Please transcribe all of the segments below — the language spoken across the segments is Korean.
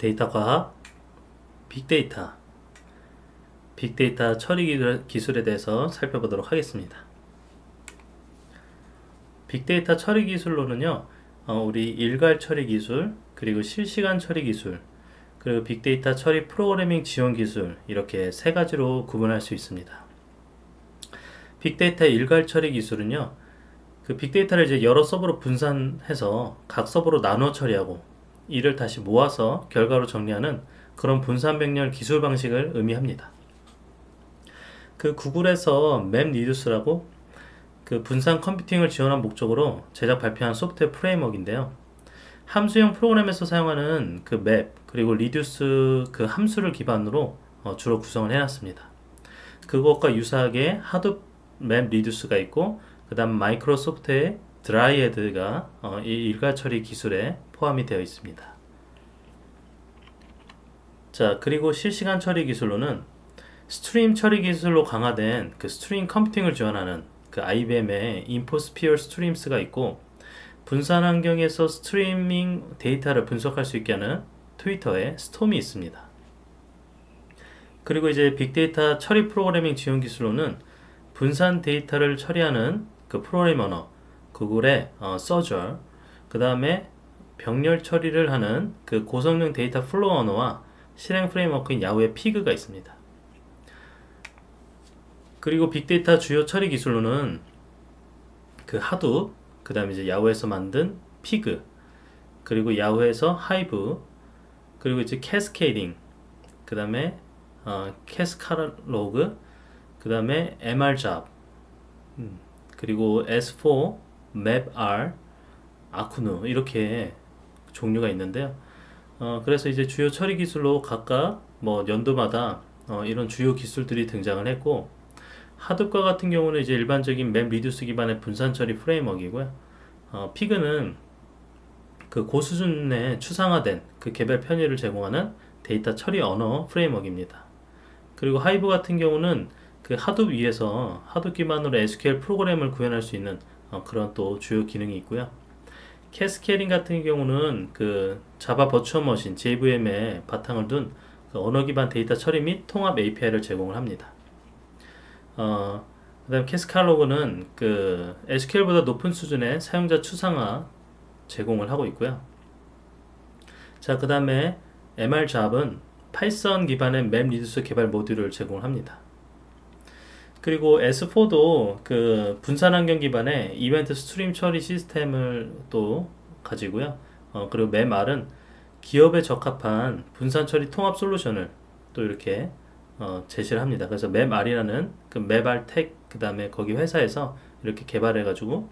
데이터 과학, 빅데이터, 빅데이터 처리 기술에 대해서 살펴보도록 하겠습니다. 빅데이터 처리 기술로는요, 우리 일괄 처리 기술, 그리고 실시간 처리 기술, 그리고 빅데이터 처리 프로그래밍 지원 기술, 이렇게 세 가지로 구분할 수 있습니다. 빅데이터 일괄 처리 기술은요, 그 빅데이터를 이제 여러 서버로 분산해서 각 서버로 나눠 처리하고 이를 다시 모아서 결과로 정리하는 그런 분산 병렬 기술 방식을 의미합니다. 그 구글에서 맵리듀스라고 그 분산 컴퓨팅을 지원한 목적으로 제작 발표한 소프트웨어 프레임워크인데요. 함수형 프로그램에서 사용하는 그 맵 그리고 리듀스 그 함수를 기반으로 주로 구성을 해놨습니다. 그것과 유사하게 하둡 맵 리듀스가 있고, 그 다음 마이크로소프트의 드라이애드가 이 일괄 처리 기술에 포함이 되어 있습니다. 자, 그리고 실시간 처리 기술로는 스트림 처리 기술로 강화된 그 스트림 컴퓨팅을 지원하는 그 IBM의 인포스피어 스트림스가 있고, 분산 환경에서 스트리밍 데이터를 분석할 수 있게 하는 트위터의 스톰이 있습니다. 그리고 이제 빅데이터 처리 프로그래밍 지원 기술로는 분산 데이터를 처리하는 그 프로그래밍 언어 구글의 서절, 그 다음에 병렬 처리를 하는 그 고성능 데이터 플로우 언어와 실행 프레임워크인 야후의 피그가 있습니다. 그리고 빅데이터 주요 처리 기술로는 그 하둡, 그 다음에 이제 야후에서 만든 피그, 그리고 야후에서 하이브, 그리고 이제 캐스케이딩, 그 다음에 캐스칼로그, 그 다음에 MR잡, 그리고 S4, MapR, 아쿠누, 이렇게 종류가 있는데요. 그래서 이제 주요 처리 기술로 각각 뭐 연도마다 이런 주요 기술들이 등장을 했고, 하둡과 같은 경우는 이제 일반적인 맵 리듀스 기반의 분산 처리 프레임워크이고요. 피그는 그 고수준의 추상화된 그 개별 편의를 제공하는 데이터 처리 언어 프레임워크입니다. 그리고 하이브 같은 경우는 그 하둡 위에서 하둡 기반으로 SQL 프로그램을 구현할 수 있는 그런 또 주요 기능이 있고요. 캐스케이딩 같은 경우는 그 자바 버추얼 머신 JVM에 바탕을 둔 그 언어 기반 데이터 처리 및 통합 API를 제공을 합니다. 그 다음 캐스칼로그는 그 SQL보다 높은 수준의 사용자 추상화 제공을 하고 있고요. 자, 그 다음에 MR잡은 파이썬 기반의 맵 리듀스 개발 모듈을 제공합니다. 그리고 S4도 그 분산 환경 기반의 이벤트 스트림 처리 시스템을 또 가지고요. 그리고 맵R은 기업에 적합한 분산 처리 통합 솔루션을 또 이렇게 제시를 합니다. 그래서 맵R이라는 그 맵R텍, 그 다음에 거기 회사에서 이렇게 개발해 가지고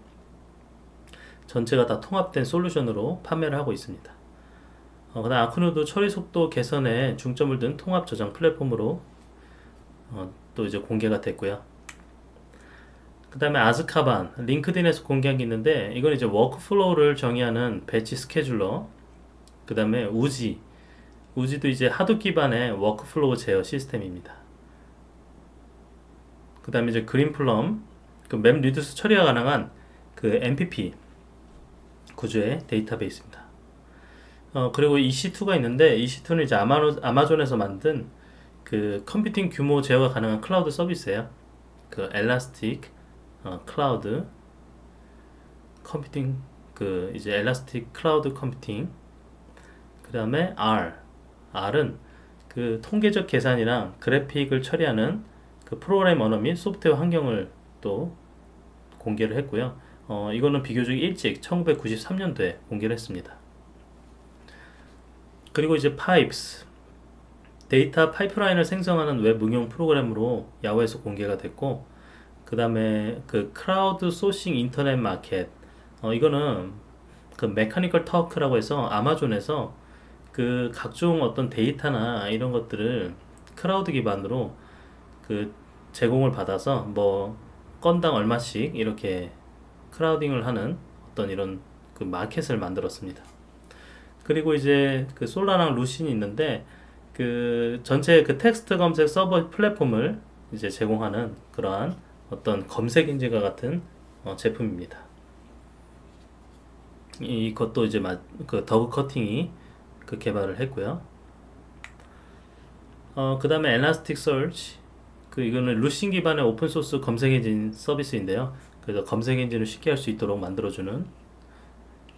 전체가 다 통합된 솔루션으로 판매를 하고 있습니다. 그 다음 아쿠누도 처리 속도 개선에 중점을 둔 통합 저장 플랫폼으로 또 이제 공개가 됐고요. 그 다음에 아즈카반, 링크드인에서 공개한 게 있는데, 이건 이제 워크플로우를 정의하는 배치 스케줄러, 그 다음에 우지도 이제 하둡 기반의 워크플로우 제어 시스템입니다. 그 다음에 이제 그린플럼, 그 맵 리듀스 처리가 가능한 그 MPP 구조의 데이터베이스입니다. 그리고 EC2가 있는데, EC2는 이제 아마존에서 만든 그 컴퓨팅 규모 제어가 가능한 클라우드 서비스예요. 그 엘라스틱 클라우드 컴퓨팅, 그 이제 엘라스틱 클라우드 컴퓨팅. 그 다음에 R은 그 통계적 계산이랑 그래픽을 처리하는 그 프로그램 언어 및 소프트웨어 환경을 또 공개를 했고요. 이거는 비교적 일찍 1993년도에 공개를 했습니다. 그리고 이제 파이프스, 데이터 파이프라인을 생성하는 웹 응용 프로그램으로 야후에서 공개가 됐고, 그 다음에 그 크라우드 소싱 인터넷 마켓, 이거는 그 메카니컬 터크라고 해서 아마존에서 그 각종 어떤 데이터나 이런 것들을 크라우드 기반으로 그 제공을 받아서 뭐 건당 얼마씩 이렇게 크라우딩을 하는 어떤 이런 그 마켓을 만들었습니다. 그리고 이제 그 솔라랑 루신이 있는데, 그 전체 그 텍스트 검색 서버 플랫폼을 이제 제공하는 그러한 어떤 검색 엔진과 같은 제품입니다. 이것도 이제 그 더그 커팅이 그 개발을 했고요. 그 다음에 Elasticsearch, 이거는 루신 기반의 오픈소스 검색 엔진 서비스인데요. 그래서 검색 엔진을 쉽게 할 수 있도록 만들어주는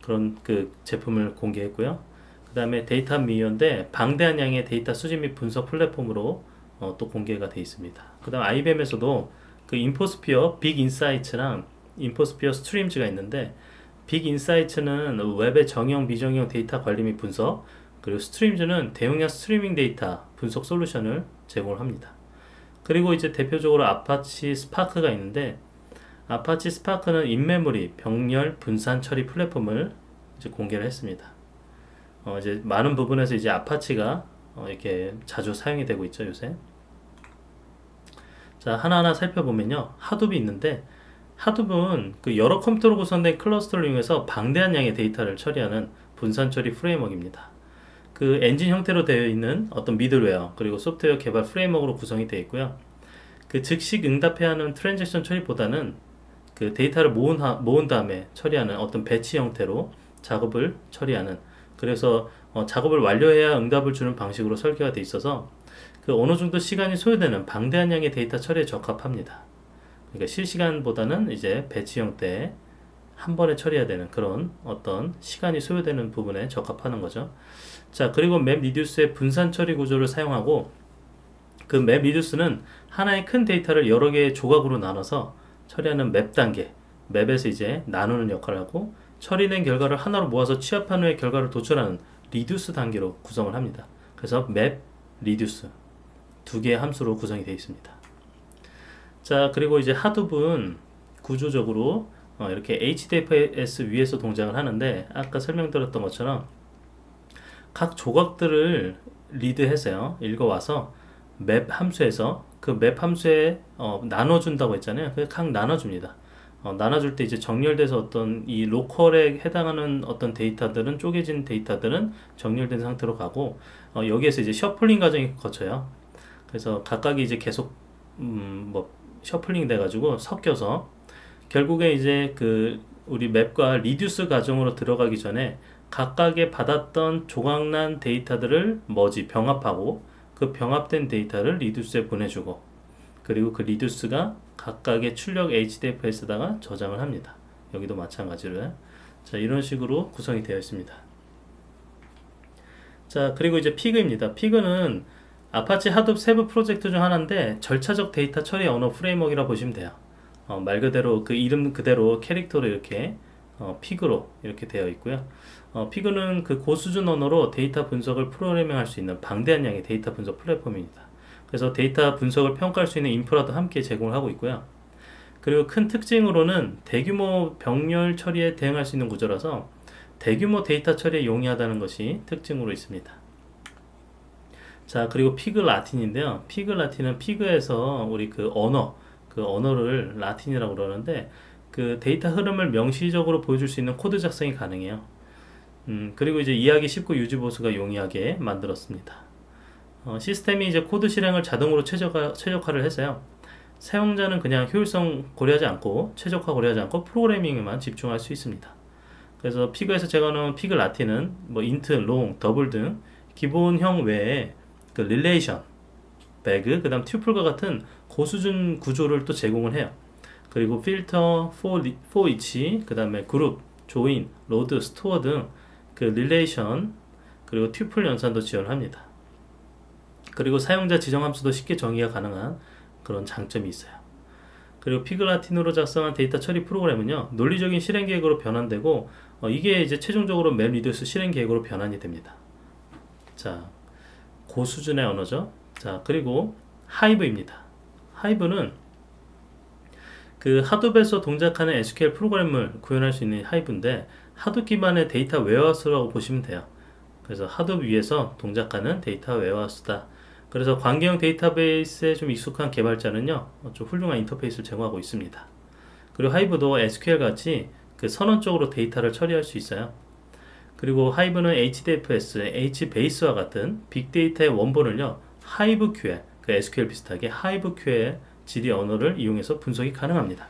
그런 제품을 공개했고요. 그 다음에 데이터 미디어인데 방대한 양의 데이터 수집 및 분석 플랫폼으로 또 공개가 되어 있습니다. 그 다음 IBM에서도 인포스피어 빅 인사이츠랑 인포스피어 스트림즈가 있는데, 빅 인사이츠는 웹의 정형 비정형 데이터 관리 및 분석, 그리고 스트림즈는 대용량 스트리밍 데이터 분석 솔루션을 제공을 합니다. 그리고 이제 대표적으로 아파치 스파크가 있는데, 아파치 스파크는 인메모리 병렬 분산 처리 플랫폼을 이제 공개를 했습니다. 이제 많은 부분에서 이제 아파치가 이렇게 자주 사용이 되고 있죠, 요새. 자, 하나하나 살펴보면요, 하둡이 있는데, 하둡은 여러 컴퓨터로 구성된 클러스터를 이용해서 방대한 양의 데이터를 처리하는 분산 처리 프레임워크입니다. 엔진 형태로 되어 있는 어떤 미들웨어 그리고 소프트웨어 개발 프레임워크로 구성이 되어 있고요. 즉시 응답해야 하는 트랜잭션 처리보다는 데이터를 모은 다음에 처리하는 어떤 배치 형태로 작업을 처리하는, 그래서 작업을 완료해야 응답을 주는 방식으로 설계가 되어 있어서 어느 정도 시간이 소요되는 방대한 양의 데이터 처리에 적합합니다. 그러니까 실시간보다는 이제 배치 형태에 한 번에 처리해야 되는 그런 어떤 시간이 소요되는 부분에 적합하는 거죠. 자, 그리고 맵 리듀스의 분산 처리 구조를 사용하고, 맵 리듀스는 하나의 큰 데이터를 여러 개의 조각으로 나눠서 처리하는 맵 단계, 맵에서 이제 나누는 역할을 하고, 처리된 결과를 하나로 모아서 취합한 후에 결과를 도출하는 리듀스 단계로 구성을 합니다. 그래서 맵, 리듀스 두 개의 함수로 구성이 되어 있습니다. 자, 그리고 이제 하둡은 구조적으로 이렇게 HDFS 위에서 동작을 하는데, 아까 설명드렸던 것처럼 각 조각들을 리드해서요, 읽어와서 맵 함수에서 맵 함수에 나눠준다고 했잖아요. 각 나눠줍니다. 나눠줄 때 이제 정렬돼서 어떤 이 로컬에 해당하는 어떤 데이터들은, 쪼개진 데이터들은 정렬된 상태로 가고, 여기에서 이제 셔플링 과정이 거쳐요. 그래서 각각이 이제 계속 셔플링 돼가지고 섞여서 결국에 이제 우리 맵과 리듀스 과정으로 들어가기 전에 각각의 받았던 조각난 데이터들을 병합하고, 병합된 데이터를 리듀스에 보내주고, 그리고 리듀스가 각각의 출력 HDFS에다가 저장을 합니다. 여기도 마찬가지로. 자, 이런 식으로 구성이 되어 있습니다. 자, 그리고 이제 피그입니다. 피그는 아파치 하둡 세부 프로젝트 중 하나인데, 절차적 데이터 처리 언어 프레임워크라 보시면 돼요. 말 그대로 이름 그대로 캐릭터로 이렇게 피그로 이렇게 되어 있고요. 피그는 고수준 언어로 데이터 분석을 프로그래밍할 수 있는 방대한 양의 데이터 분석 플랫폼입니다. 그래서 데이터 분석을 평가할 수 있는 인프라도 함께 제공을 하고 있고요. 그리고 큰 특징으로는 대규모 병렬 처리에 대응할 수 있는 구조라서 대규모 데이터 처리에 용이하다는 것이 특징으로 있습니다. 자, 그리고 피그 라틴인데요. 피그 라틴은 피그에서 우리 언어를 라틴이라고 그러는데, 데이터 흐름을 명시적으로 보여줄 수 있는 코드 작성이 가능해요. 그리고 이제 이해하기 쉽고 유지 보수가 용이하게 만들었습니다. 시스템이 이제 코드 실행을 자동으로 최적화를 해서요, 사용자는 그냥 효율성 고려하지 않고, 최적화 고려하지 않고 프로그래밍에만 집중할 수 있습니다. 그래서 피그에서 제가 넣은 피그 라틴은 인트, 롱, 더블 등 기본형 외에 릴레이션, 배그, 그 다음 튜플과 같은 고수준 구조를 또 제공을 해요. 그리고 필터, for each, 그 다음에 그룹, 조인, 로드, 스토어 등 릴레이션, 그리고 튜플 연산도 지원을 합니다. 그리고 사용자 지정 함수도 쉽게 정의가 가능한 그런 장점이 있어요. 그리고 피그 라틴으로 작성한 데이터 처리 프로그램은요, 논리적인 실행 계획으로 변환되고, 이게 이제 최종적으로 맵 리듀스 실행 계획으로 변환이 됩니다. 자, 고수준의 언어죠. 자, 그리고 하이브입니다. 하이브는 하둡에서 동작하는 SQL 프로그램을 구현할 수 있는 하이브인데, 하둡 기반의 데이터 웨어하우스라고 보시면 돼요. 그래서 하둡 위에서 동작하는 데이터 웨어하우스다. 그래서 관계형 데이터베이스에 좀 익숙한 개발자는요, 좀 훌륭한 인터페이스를 제공하고 있습니다. 그리고 하이브도 SQL 같이 선언적으로 데이터를 처리할 수 있어요. 그리고 하이브는 HDFS, HBase와 같은 빅데이터의 원본을요, 하이브QL, SQL 비슷하게 하이브QL 질의 언어를 이용해서 분석이 가능합니다.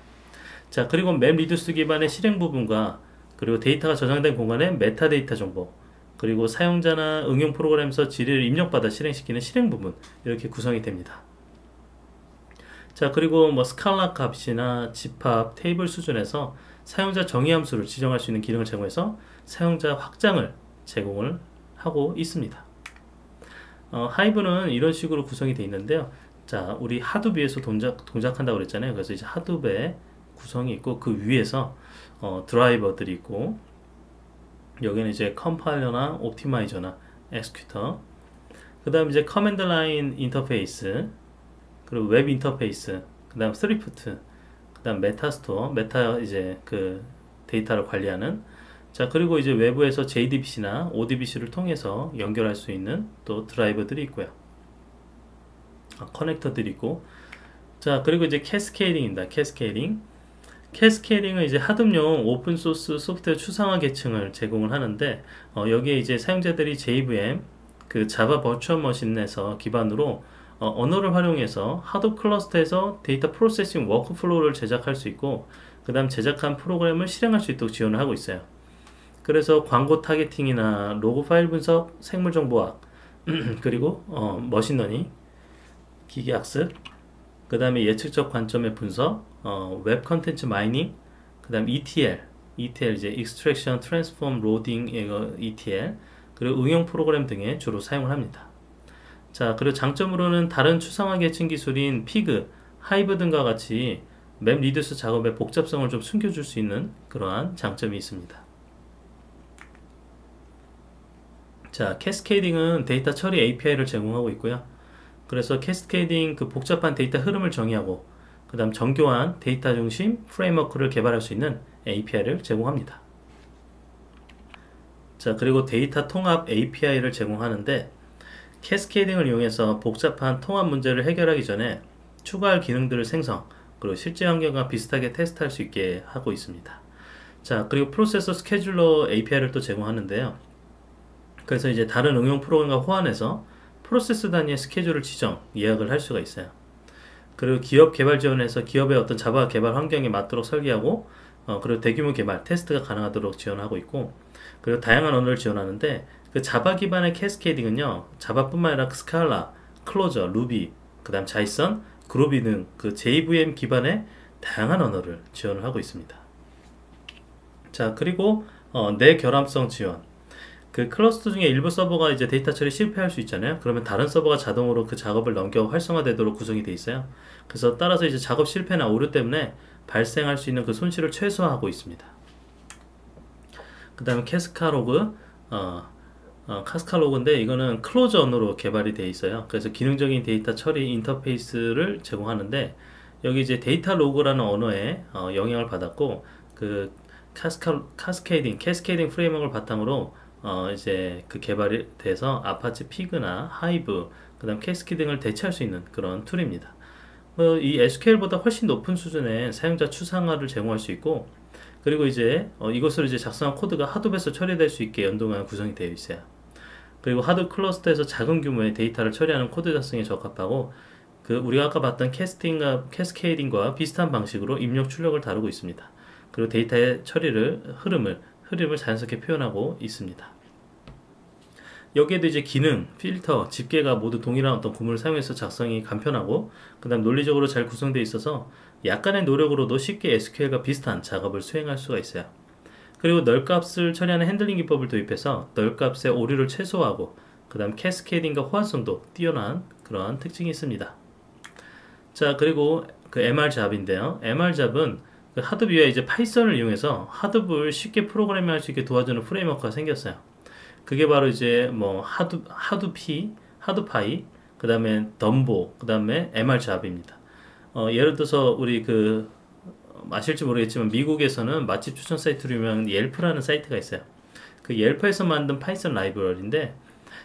자, 그리고 맵 리듀스 기반의 실행 부분과, 그리고 데이터가 저장된 공간의 메타데이터 정보, 그리고 사용자나 응용 프로그램에서 지리를 입력받아 실행시키는 실행 부분 이렇게 구성이 됩니다. 자, 그리고 뭐 스칼라 값이나 집합, 테이블 수준에서 사용자 정의 함수를 지정할 수 있는 기능을 제공해서 사용자 확장을 제공을 하고 있습니다. 하이브는 이런 식으로 구성이 되어 있는데요. 자, 우리 하둡위에서 동작한다고 그랬잖아요. 그래서 이제 하둡에 구성이 있고 그 위에서 드라이버들이 있고 여기는 이제 컴파일러나 옵티마이저나 엑스큐터, 그 다음 이제 커맨드 라인 인터페이스, 그리고 웹 인터페이스, 그 다음 스리프트, 그 다음 메타스토어, 메타 이제 그 데이터를 관리하는, 자, 그리고 이제 외부에서 JDBC나 ODBC를 통해서 연결할 수 있는 또 드라이버들이 있고요. 커넥터들이 있고, 자, 그리고 이제 캐스케이딩입니다. 캐스케이딩은 이제 하드용 오픈소스 소프트웨어 추상화 계층을 제공을 하는데, 여기에 이제 사용자들이 JVM, 그 자바 버추얼 머신에서 기반으로 언어를 활용해서 하드 클러스터에서 데이터 프로세싱 워크플로우를 제작할 수 있고, 그 다음 제작한 프로그램을 실행할 수 있도록 지원을 하고 있어요. 그래서 광고 타겟팅이나 로고 파일 분석, 생물정보학, 그리고 머신러닝, 기계학습, 그 다음에 예측적 관점의 분석, 웹 컨텐츠 마이닝, 그 다음 ETL 이제 Extraction, Transform, Loading, ETL, 그리고 응용 프로그램 등에 주로 사용을 합니다. 자, 그리고 장점으로는 다른 추상화 계층 기술인 피그, 하이브 등과 같이 맵 리듀스 작업의 복잡성을 좀 숨겨줄 수 있는 그러한 장점이 있습니다. 자, 캐스케이딩은 데이터 처리 API를 제공하고 있고요. 그래서 캐스케이딩 그 복잡한 데이터 흐름을 정의하고 그 다음 정교한 데이터 중심 프레임워크를 개발할 수 있는 API를 제공합니다. 자, 그리고 데이터 통합 API를 제공하는데 캐스케이딩을 이용해서 복잡한 통합 문제를 해결하기 전에 추가할 기능들을 생성, 그리고 실제 환경과 비슷하게 테스트할 수 있게 하고 있습니다. 자, 그리고 프로세서 스케줄러 API를 또 제공하는데요. 그래서 이제 다른 응용 프로그램과 호환해서 프로세스 단위의 스케줄을 지정, 예약을 할 수가 있어요. 그리고 기업 개발 지원에서 기업의 어떤 자바 개발 환경에 맞도록 설계하고, 그리고 대규모 개발, 테스트가 가능하도록 지원하고 있고, 그리고 다양한 언어를 지원하는데, 그 자바 기반의 캐스케이딩은요, 자바뿐만 아니라 스칼라, 클로저, 루비, 그 다음 자이선, 그루비 등 그 JVM 기반의 다양한 언어를 지원을 하고 있습니다. 자, 그리고 내결합성 지원. 그 클러스터 중에 일부 서버가 이제 데이터 처리 실패할 수 있잖아요. 그러면 다른 서버가 자동으로 그 작업을 넘겨 활성화되도록 구성이 되어 있어요. 그래서 따라서 이제 작업 실패나 오류 때문에 발생할 수 있는 그 손실을 최소화하고 있습니다. 그 다음에 카스카로그, 카스카로그인데 이거는 클로저 언어로 개발이 되어 있어요. 그래서 기능적인 데이터 처리 인터페이스를 제공하는데 여기 이제 데이터 로그라는 언어에 영향을 받았고 그 캐스케이딩 프레임워크를 바탕으로 이제 그 개발이 돼서 아파치 피그나 하이브, 그 다음 캐스키 등을 대체할 수 있는 그런 툴입니다. 이 SQL보다 훨씬 높은 수준의 사용자 추상화를 제공할 수 있고, 그리고 이제 이것을 이제 작성한 코드가 하둡에서 처리될 수 있게 연동한 구성이 되어 있어요. 그리고 하둡 클러스터에서 작은 규모의 데이터를 처리하는 코드 작성에 적합하고, 그 우리가 아까 봤던 캐스케이딩과 비슷한 방식으로 입력 출력을 다루고 있습니다. 그리고 데이터의 처리를 흐름을 자연스럽게 표현하고 있습니다. 여기에도 이제 기능, 필터, 집계가 모두 동일한 어떤 구문을 사용해서 작성이 간편하고 그 다음 논리적으로 잘 구성되어 있어서 약간의 노력으로도 쉽게 SQL과 비슷한 작업을 수행할 수가 있어요. 그리고 널값을 처리하는 핸들링 기법을 도입해서 널값의 오류를 최소화하고 그 다음 캐스케이딩과 호환성도 뛰어난 그러한 특징이 있습니다. 자, 그리고 그 MR잡인데요. MR잡은 그 하둡 위에 이제 파이썬을 이용해서 하둡을 쉽게 프로그래밍할 수 있게 도와주는 프레임워크가 생겼어요. 그게 바로 이제 뭐 하두파이, 그 다음에 덤보, 그 다음에 MR잡입니다. 예를 들어서 우리 그 아실지 모르겠지만 미국에서는 맛집 추천 사이트로 유명한 옐프라는 사이트가 있어요. 그 옐프에서 만든 파이썬 라이브러리인데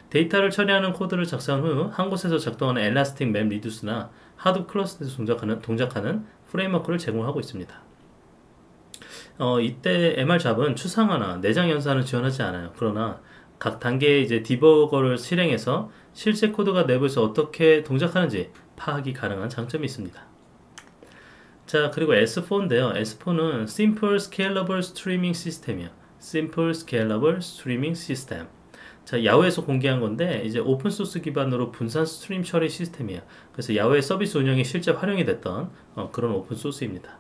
데이터를 처리하는 코드를 작성한 후 한 곳에서 작동하는 엘라스틱 맵 리듀스나 하둡 클러스터에서 동작하는 프레임워크를 제공하고 있습니다. 이때 MR잡은 추상화나 내장 연산을 지원하지 않아요. 그러나 각 단계의 이제 디버거를 실행해서 실제 코드가 내부에서 어떻게 동작하는지 파악이 가능한 장점이 있습니다. 자, 그리고 S4인데요. S4는 Simple Scalable Streaming System이에요. Simple Scalable Streaming System. 자, 야후에서 공개한 건데 이제 오픈소스 기반으로 분산 스트림 처리 시스템이에요. 그래서 야후의 서비스 운영에 실제 활용이 됐던 그런 오픈소스입니다.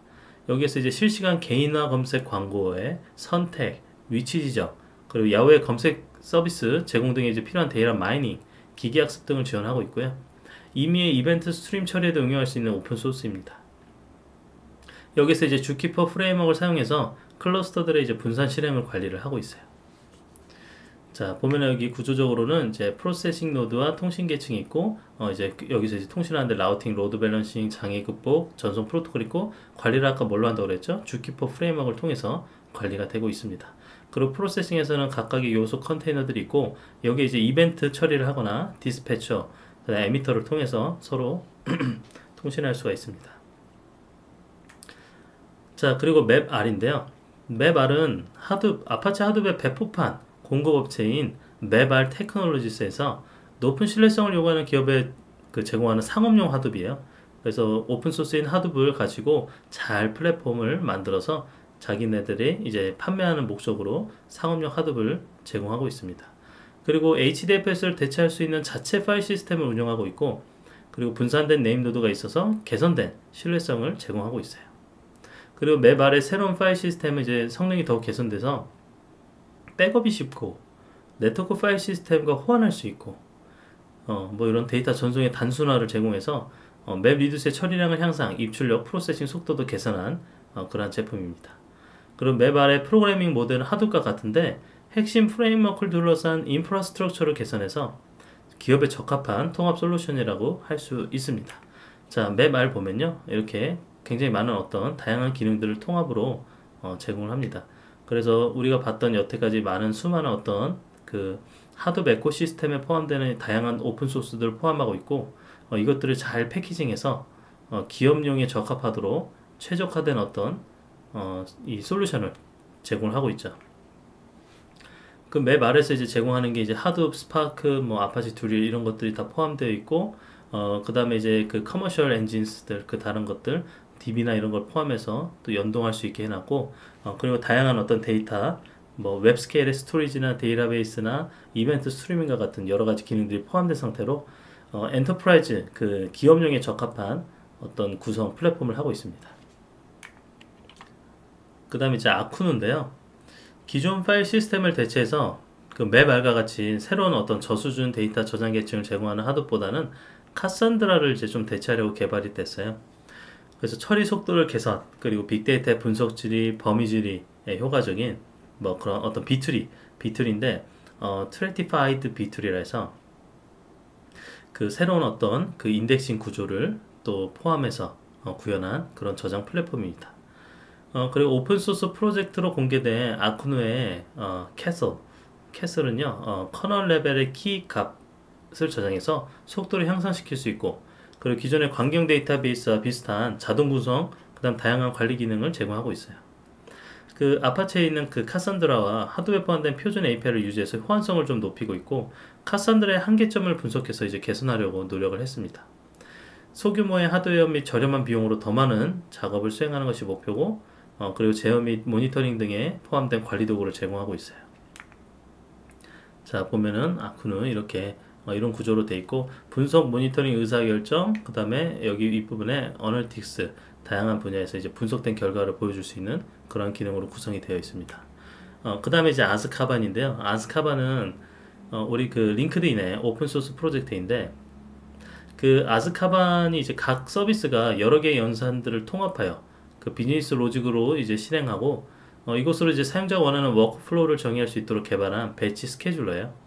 여기에서 이제 실시간 개인화 검색 광고의 선택, 위치 지정, 그리고 야후의 검색 서비스 제공 등에 이제 필요한 데이터 마이닝, 기기 학습 등을 지원하고 있고요. 이미의 이벤트 스트림 처리에도 응용할 수 있는 오픈소스입니다. 여기서 이제 주키퍼 프레임워크를 사용해서 클러스터들의 이제 분산 실행을 관리를 하고 있어요. 자, 보면 여기 구조적으로는 이제 프로세싱 노드와 통신 계층이 있고, 이제 여기서 이제 통신하는데 라우팅, 로드 밸런싱, 장애 극복, 전송 프로토콜 있고, 관리를 아까 뭘로 한다고 그랬죠? 주키퍼 프레임워크를 통해서 관리가 되고 있습니다. 그리고 프로세싱에서는 각각의 요소 컨테이너들이 있고, 여기에 이제 이벤트 처리를 하거나 디스패처, 그다음에 에미터를 통해서 서로 통신할 수가 있습니다. 자, 그리고 맵R인데요. 맵R은 아파치 하드웨어 배포판 공급업체인 맵R 테크놀로지스에서 높은 신뢰성을 요구하는 기업에 제공하는 상업용 하드이에요. 그래서 오픈소스인 하드를 가지고 잘 플랫폼을 만들어서 자기네들이 이제 판매하는 목적으로 상업용 하드를 제공하고 있습니다. 그리고 HDFS를 대체할 수 있는 자체 파일 시스템을 운영하고 있고, 그리고 분산된 네임노드가 있어서 개선된 신뢰성을 제공하고 있어요. 그리고 맵R의 새로운 파일 시스템은 이제 성능이 더욱 개선돼서 백업이 쉽고 네트워크 파일 시스템과 호환할 수 있고 뭐 이런 데이터 전송의 단순화를 제공해서 맵 리듀스의 처리량을 향상, 입출력, 프로세싱 속도도 개선한 그러한 제품입니다. 그리고 맵R의 프로그래밍 모델은 하드과 같은데 핵심 프레임워크를 둘러싼 인프라스트럭처를 개선해서 기업에 적합한 통합 솔루션이라고 할 수 있습니다. 자, 맵R 보면요, 이렇게 굉장히 많은 어떤 다양한 기능들을 통합으로 제공을 합니다. 그래서 우리가 봤던 여태까지 많은 수많은 어떤 그 하드 에코시스템에 포함되는 다양한 오픈소스들을 포함하고 있고, 이것들을 잘 패키징해서 기업용에 적합하도록 최적화된 어떤 이 솔루션을 제공을 하고 있죠. 그 맵R에서 이제 제공하는 게 이제 하둡, 스파크, 뭐 아파치 드릴 이런 것들이 다 포함되어 있고, 그 다음에 이제 그 커머셜 엔진스들, 그 다른 것들, DB나 이런 걸 포함해서 또 연동할 수 있게 해놨고, 그리고 다양한 어떤 데이터, 뭐 웹스케일의 스토리지나 데이터베이스나 이벤트 스트리밍과 같은 여러 가지 기능들이 포함된 상태로 엔터프라이즈, 그 기업용에 적합한 어떤 구성 플랫폼을 하고 있습니다. 그 다음에 이제 아쿠누인데요. 기존 파일 시스템을 대체해서 그 맵R과 같이 새로운 어떤 저수준 데이터 저장 계층을 제공하는 하드보다는 카산드라를 이제 좀 대체하려고 개발이 됐어요. 그래서 처리 속도를 개선, 그리고 빅데이터의 분석 질이, 범위 질이 효과적인 뭐 그런 어떤 비툴인데 트래티파이드 비툴이라 해서 그 새로운 어떤 그 인덱싱 구조를 또 포함해서 구현한 그런 저장 플랫폼입니다. 그리고 오픈소스 프로젝트로 공개된 아쿠누의 캐슬은요, 커널 레벨의 키 값을 저장해서 속도를 향상시킬 수 있고, 그리고 기존의 광경 데이터베이스와 비슷한 자동 구성, 그 다음 다양한 관리 기능을 제공하고 있어요. 그 아파치에 있는 그 카산드라와 하드웨어 포함된 표준 API를 유지해서 호환성을 좀 높이고 있고, 카산드라의 한계점을 분석해서 이제 개선하려고 노력을 했습니다. 소규모의 하드웨어 및 저렴한 비용으로 더 많은 작업을 수행하는 것이 목표고, 그리고 제어 및 모니터링 등에 포함된 관리 도구를 제공하고 있어요. 자, 보면은 아쿠는 이렇게 이런 구조로 되어 있고, 분석, 모니터링, 의사결정, 그 다음에 여기 윗부분에 어널틱스, 다양한 분야에서 이제 분석된 결과를 보여줄 수 있는 그런 기능으로 구성이 되어 있습니다. 그 다음에 이제 아즈카반인데요. 아즈카반은 우리 그 링크드인의 오픈소스 프로젝트인데, 그 아즈카반이 이제 각 서비스가 여러 개의 연산들을 통합하여 그 비즈니스 로직으로 이제 실행하고, 이것으로 이제 사용자가 원하는 워크플로우를 정의할 수 있도록 개발한 배치 스케줄러예요.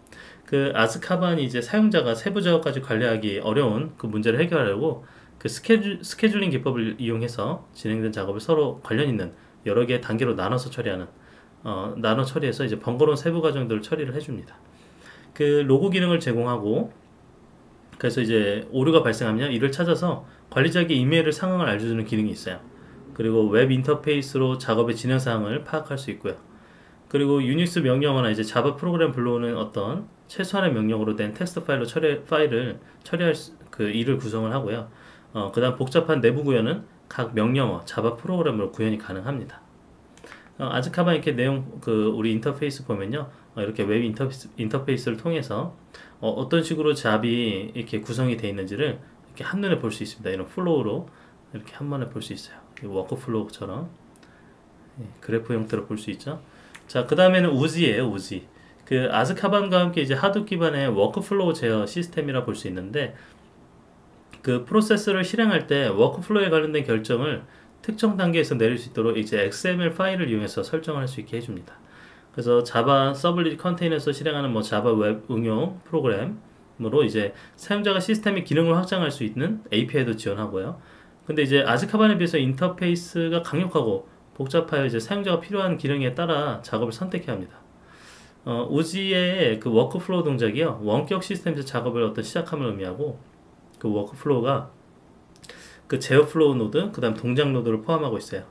그 아즈카반이 이제 사용자가 세부 작업까지 관리하기 어려운 그 문제를 해결하려고 그 스케줄링 기법을 이용해서 진행된 작업을 서로 관련 있는 여러 개의 단계로 나눠서 처리하는, 나눠 처리해서 이제 번거로운 세부 과정들을 처리를 해줍니다. 그 로고 기능을 제공하고, 그래서 이제 오류가 발생하면 이를 찾아서 관리자에게 이메일을 상황을 알려주는 기능이 있어요. 그리고 웹 인터페이스로 작업의 진행 사항을 파악할 수 있고요. 그리고 유닉스 명령어나 이제 자바 프로그램 불러오는 어떤 최소한의 명령어로 된 텍스트 파일로 파일을 처리할 그 일을 구성을 하고요. 그 다음 복잡한 내부 구현은 각 명령어, 자바 프로그램으로 구현이 가능합니다. 아즈카반 이렇게 내용, 그 우리 인터페이스 보면요, 이렇게 웹 인터페이스를 통해서 어떤 식으로 잡이 이렇게 구성이 되어 있는지를 이렇게 한눈에 볼 수 있습니다. 이런 플로우로 이렇게 한 번에 볼 수 있어요. 워크플로우처럼 그래프 형태로 볼 수 있죠. 자, 그 다음에는 우지예요. 우지. 그 아즈카반과 함께 이제 하둡 기반의 워크플로우 제어 시스템이라 볼 수 있는데, 그 프로세스를 실행할 때 워크플로우에 관련된 결정을 특정 단계에서 내릴 수 있도록 이제 XML 파일을 이용해서 설정할 수 있게 해줍니다. 그래서 자바 서블릿 컨테이너에서 실행하는 뭐 자바 웹 응용 프로그램으로 이제 사용자가 시스템의 기능을 확장할 수 있는 API도 지원하고요. 근데 이제 아즈카반에 비해서 인터페이스가 강력하고 복잡하여 이제 사용자가 필요한 기능에 따라 작업을 선택해야 합니다. 우지의 그 워크플로우 동작이요, 원격 시스템에서 작업을 시작함을 의미하고, 그 워크플로우가 그 제어플로우 노드, 그 다음 동작 노드를 포함하고 있어요.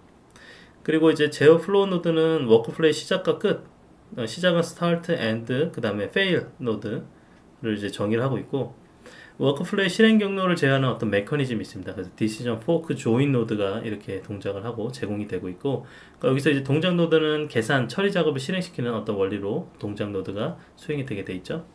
그리고 이제 제어플로우 노드는 워크플로우의 시작과 끝, 시작은 start, end, 그 다음에 fail 노드를 이제 정의를 하고 있고, 워크플로우의 실행 경로를 제어하는 어떤 메커니즘이 있습니다. 그래서 decision fork join 노드가 이렇게 동작을 하고 제공이 되고 있고, 그러니까 여기서 이제 동작 노드는 계산, 처리 작업을 실행시키는 어떤 원리로 동작 노드가 수행이 되게 돼 있죠.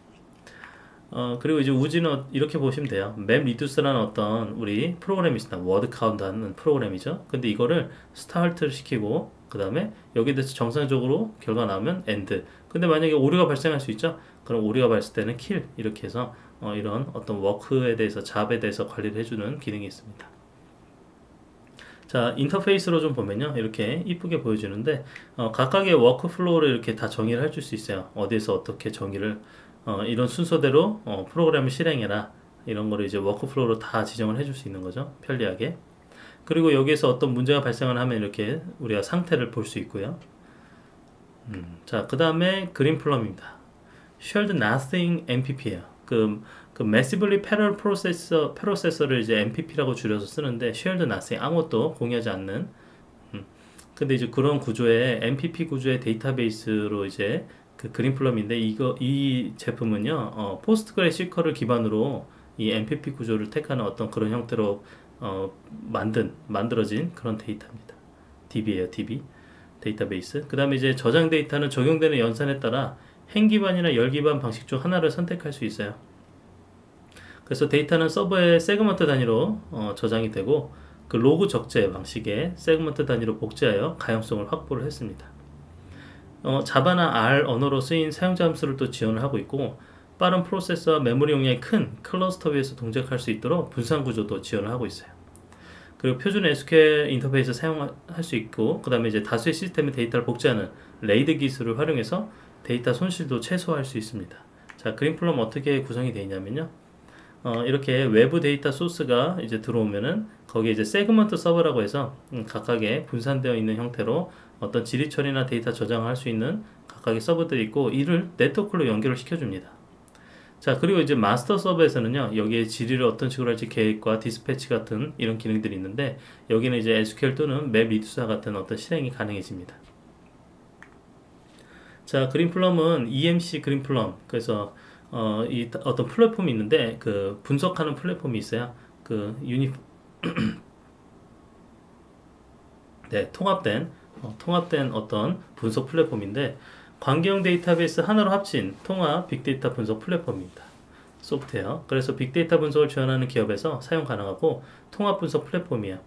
그리고 이제 우지는 이렇게 보시면 돼요. 맵 리듀스라는 어떤 우리 프로그램이 있습니다. 워드 카운트 하는 프로그램이죠. 근데 이거를 스타트를 시키고, 그 다음에 여기에 대해서 정상적으로 결과 나오면 end. 근데 만약에 오류가 발생할 수 있죠. 그럼 오류가 발생할 때는 kill. 이렇게 해서 이런 어떤 워크에 대해서, 잡에 대해서 관리를 해주는 기능이 있습니다. 자, 인터페이스로 좀 보면요, 이렇게 이쁘게 보여주는데, 각각의 워크플로우를 이렇게 다 정의를 해줄 수 있어요. 어디에서 어떻게 정의를, 이런 순서대로 프로그램을 실행해라, 이런 거를 이제 워크플로우로 다 지정을 해줄 수 있는 거죠, 편리하게. 그리고 여기에서 어떤 문제가 발생을 하면 이렇게 우리가 상태를 볼 수 있고요. 자, 그 다음에 그린플럼입니다. Shared Nothing MPP예요. 그 Massively Parallel Processor를 이제 MPP라고 줄여서 쓰는데, Shared Nothing, 아무것도 공유하지 않는. 근데 이제 그런 구조의 MPP 구조의 데이터베이스로 이제 그 그린플럼인데, 이 제품은요, 포스트그레시컬을 기반으로 이 MPP 구조를 택하는 어떤 그런 형태로 만들어진 그런 데이터입니다. DB예요, DB 데이터베이스. 그 다음에 이제 저장 데이터는 적용되는 연산에 따라 행 기반이나 열 기반 방식 중 하나를 선택할 수 있어요. 그래서 데이터는 서버의 세그먼트 단위로 저장이 되고, 그 로그 적재 방식의 세그먼트 단위로 복제하여 가용성을 확보를 했습니다. 자바나 R 언어로 쓰인 사용자 함수를 또 지원을 하고 있고, 빠른 프로세서와 메모리 용량이 큰 클러스터 위에서 동작할 수 있도록 분산 구조도 지원을 하고 있어요. 그리고 표준 SQL 인터페이스 사용할 수 있고, 그 다음에 이제 다수의 시스템의 데이터를 복제하는 레이드 기술을 활용해서 데이터 손실도 최소화할 수 있습니다. 자, 그린플럼 어떻게 구성이 되어 있냐면요, 이렇게 외부 데이터 소스가 이제 들어오면은 거기에 이제 세그먼트 서버라고 해서 각각의 분산되어 있는 형태로 어떤 지리 처리나 데이터 저장을 할 수 있는 각각의 서버들이 있고, 이를 네트워크로 연결을 시켜줍니다. 자, 그리고 이제 마스터 서버에서는요, 여기에 지리를 어떤 식으로 할지 계획과 디스패치 같은 이런 기능들이 있는데, 여기는 이제 SQL 또는 맵 리듀스와 같은 어떤 실행이 가능해집니다. 자, 그린플럼은 EMC 그린플럼, 그래서 이 어떤 플랫폼이 있는데, 그 분석하는 플랫폼이 있어요. 그 네, 통합된 어떤 분석 플랫폼인데, 관계형 데이터베이스 하나로 합친 통합 빅데이터 분석 플랫폼입니다. 소프트웨어. 그래서 빅데이터 분석을 지원하는 기업에서 사용 가능하고 통합 분석 플랫폼이에요.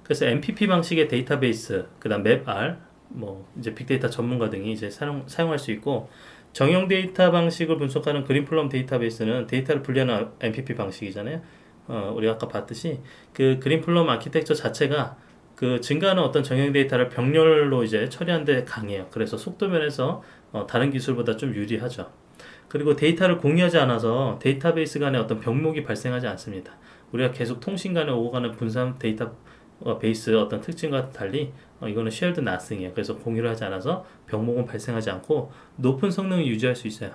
그래서 MPP 방식의 데이터베이스, 그다음 맵R, 뭐 이제 빅데이터 전문가 등이 이제 사용할 수 있고, 정형 데이터 방식을 분석하는 그린플럼 데이터베이스는 데이터를 분리하는 MPP 방식이잖아요. 우리가 아까 봤듯이 그 그린플럼 아키텍처 자체가 그 증가하는 어떤 정형 데이터를 병렬로 이제 처리하는데 강해요. 그래서 속도 면에서 다른 기술보다 좀 유리하죠. 그리고 데이터를 공유하지 않아서 데이터베이스 간에 어떤 병목이 발생하지 않습니다. 우리가 계속 통신 간에 오고 가는 분산 데이터베이스 어떤 특징과 달리 이거는 shared nothing이에요. 그래서 공유를 하지 않아서 병목은 발생하지 않고 높은 성능을 유지할 수 있어요.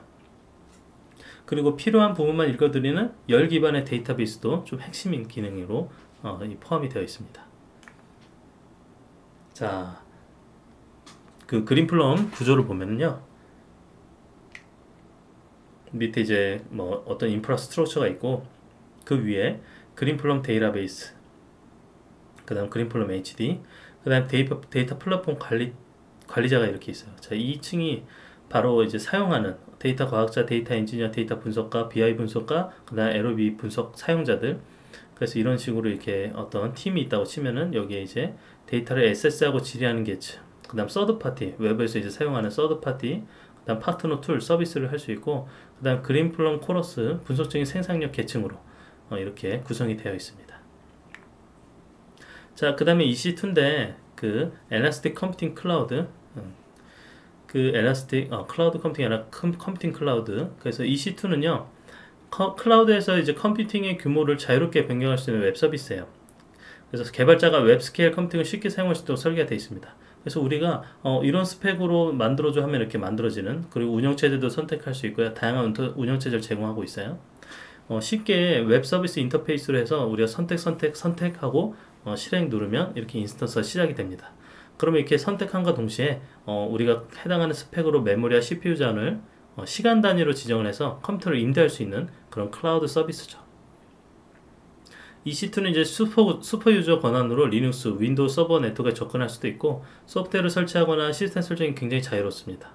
그리고 필요한 부분만 읽어드리는 열 기반의 데이터베이스도 좀 핵심인 기능으로 포함이 되어 있습니다. 자, 그 그린플럼 구조를 보면요, 밑에 이제 뭐 어떤 인프라스트럭처가 있고, 그 위에 그린플럼 데이터베이스, 그 다음 그린플럼 HD, 그 다음 데이터 플랫폼 관리자가 이렇게 있어요. 자, 2층이 바로 이제 사용하는 데이터 과학자, 데이터 엔지니어, 데이터 분석가, BI 분석가, 그다음 LOB 분석 사용자들. 그래서 이런 식으로 이렇게 어떤 팀이 있다고 치면은 여기에 이제 데이터를 액세스하고 질의하는 계층, 그다음 서드 파티, 웹에서 이제 사용하는 서드 파티, 그다음 파트너 툴 서비스를 할 수 있고, 그다음 그린플럼 코러스 분석적인 생산력 계층으로 이렇게 구성이 되어 있습니다. 자, 그다음에 EC2인데 그 엘라스틱 컴퓨팅 클라우드, 그 엘라스틱 클라우드 컴퓨팅이 아니라 컴퓨팅 클라우드. 그래서 EC2는요 클라우드에서 이제 컴퓨팅의 규모를 자유롭게 변경할 수 있는 웹 서비스예요. 그래서 개발자가 웹 스케일 컴퓨팅을 쉽게 사용할 수 있도록 설계가 되어 있습니다. 그래서 우리가 이런 스펙으로 만들어줘 하면 이렇게 만들어지는, 그리고 운영체제도 선택할 수 있고요. 다양한 운영체제를 제공하고 있어요. 쉽게 웹 서비스 인터페이스로 해서 우리가 선택하고 실행 누르면 이렇게 인스턴스가 시작이 됩니다. 그러면 이렇게 선택함과 동시에 우리가 해당하는 스펙으로 메모리와 CPU 잔을 시간 단위로 지정을 해서 컴퓨터를 임대할 수 있는 그런 클라우드 서비스죠. EC2는 이제 슈퍼 유저 권한으로 리눅스, 윈도우 서버 네트워크에 접근할 수도 있고, 소프트웨어를 설치하거나 시스템 설정이 굉장히 자유롭습니다.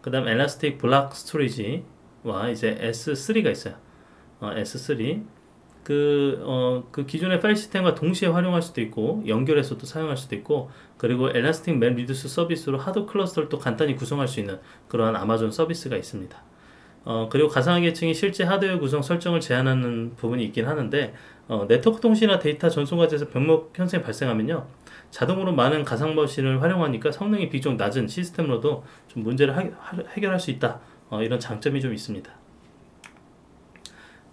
그 다음 엘라스틱 블록 스토리지와 이제 S3가 있어요. S3 그 기존의 파일 시스템과 동시에 활용할 수도 있고 연결해서 또 사용할 수도 있고, 그리고 엘라스틱 맨 리듀스 서비스로 하드 클러스터를 또 간단히 구성할 수 있는 그러한 아마존 서비스가 있습니다. 그리고 가상화 계층이 실제 하드웨어 구성 설정을 제한하는 부분이 있긴 하는데, 네트워크 통신이나 데이터 전송 과정에서 병목 현상이 발생하면요 자동으로 많은 가상 머신을 활용하니까 성능이 비교적 낮은 시스템으로도 좀 문제를 해결할 수 있다, 이런 장점이 좀 있습니다.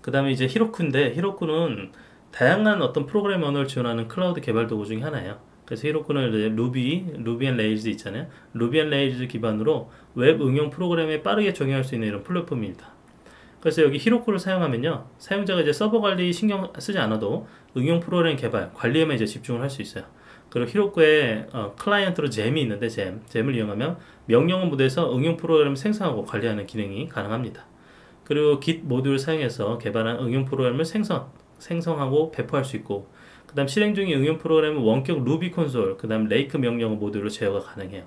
그 다음에 이제 히로쿠인데, 히로쿠는 다양한 어떤 프로그램 언어를 지원하는 클라우드 개발 도구 중에 하나예요. 그래서 히로쿠는 이제 루비 앤 레일즈 있잖아요. 루비 앤 레일즈 기반으로 웹 응용 프로그램에 빠르게 적용할 수 있는 이런 플랫폼입니다. 그래서 여기 히로쿠를 사용하면요 사용자가 이제 서버 관리 신경 쓰지 않아도 응용 프로그램 개발, 관리에만 이제 집중을 할 수 있어요. 그리고 히로쿠에 클라이언트로 잼이 있는데, 잼을 이용하면 명령어 모드에서 응용 프로그램을 생성하고 관리하는 기능이 가능합니다. 그리고 Git 모듈을 사용해서 개발한 응용 프로그램을 생성하고 배포할 수 있고, 그 다음 실행 중인 응용 프로그램은 원격 루비 콘솔, 그 다음 레이크 명령어 모듈로 제어가 가능해요.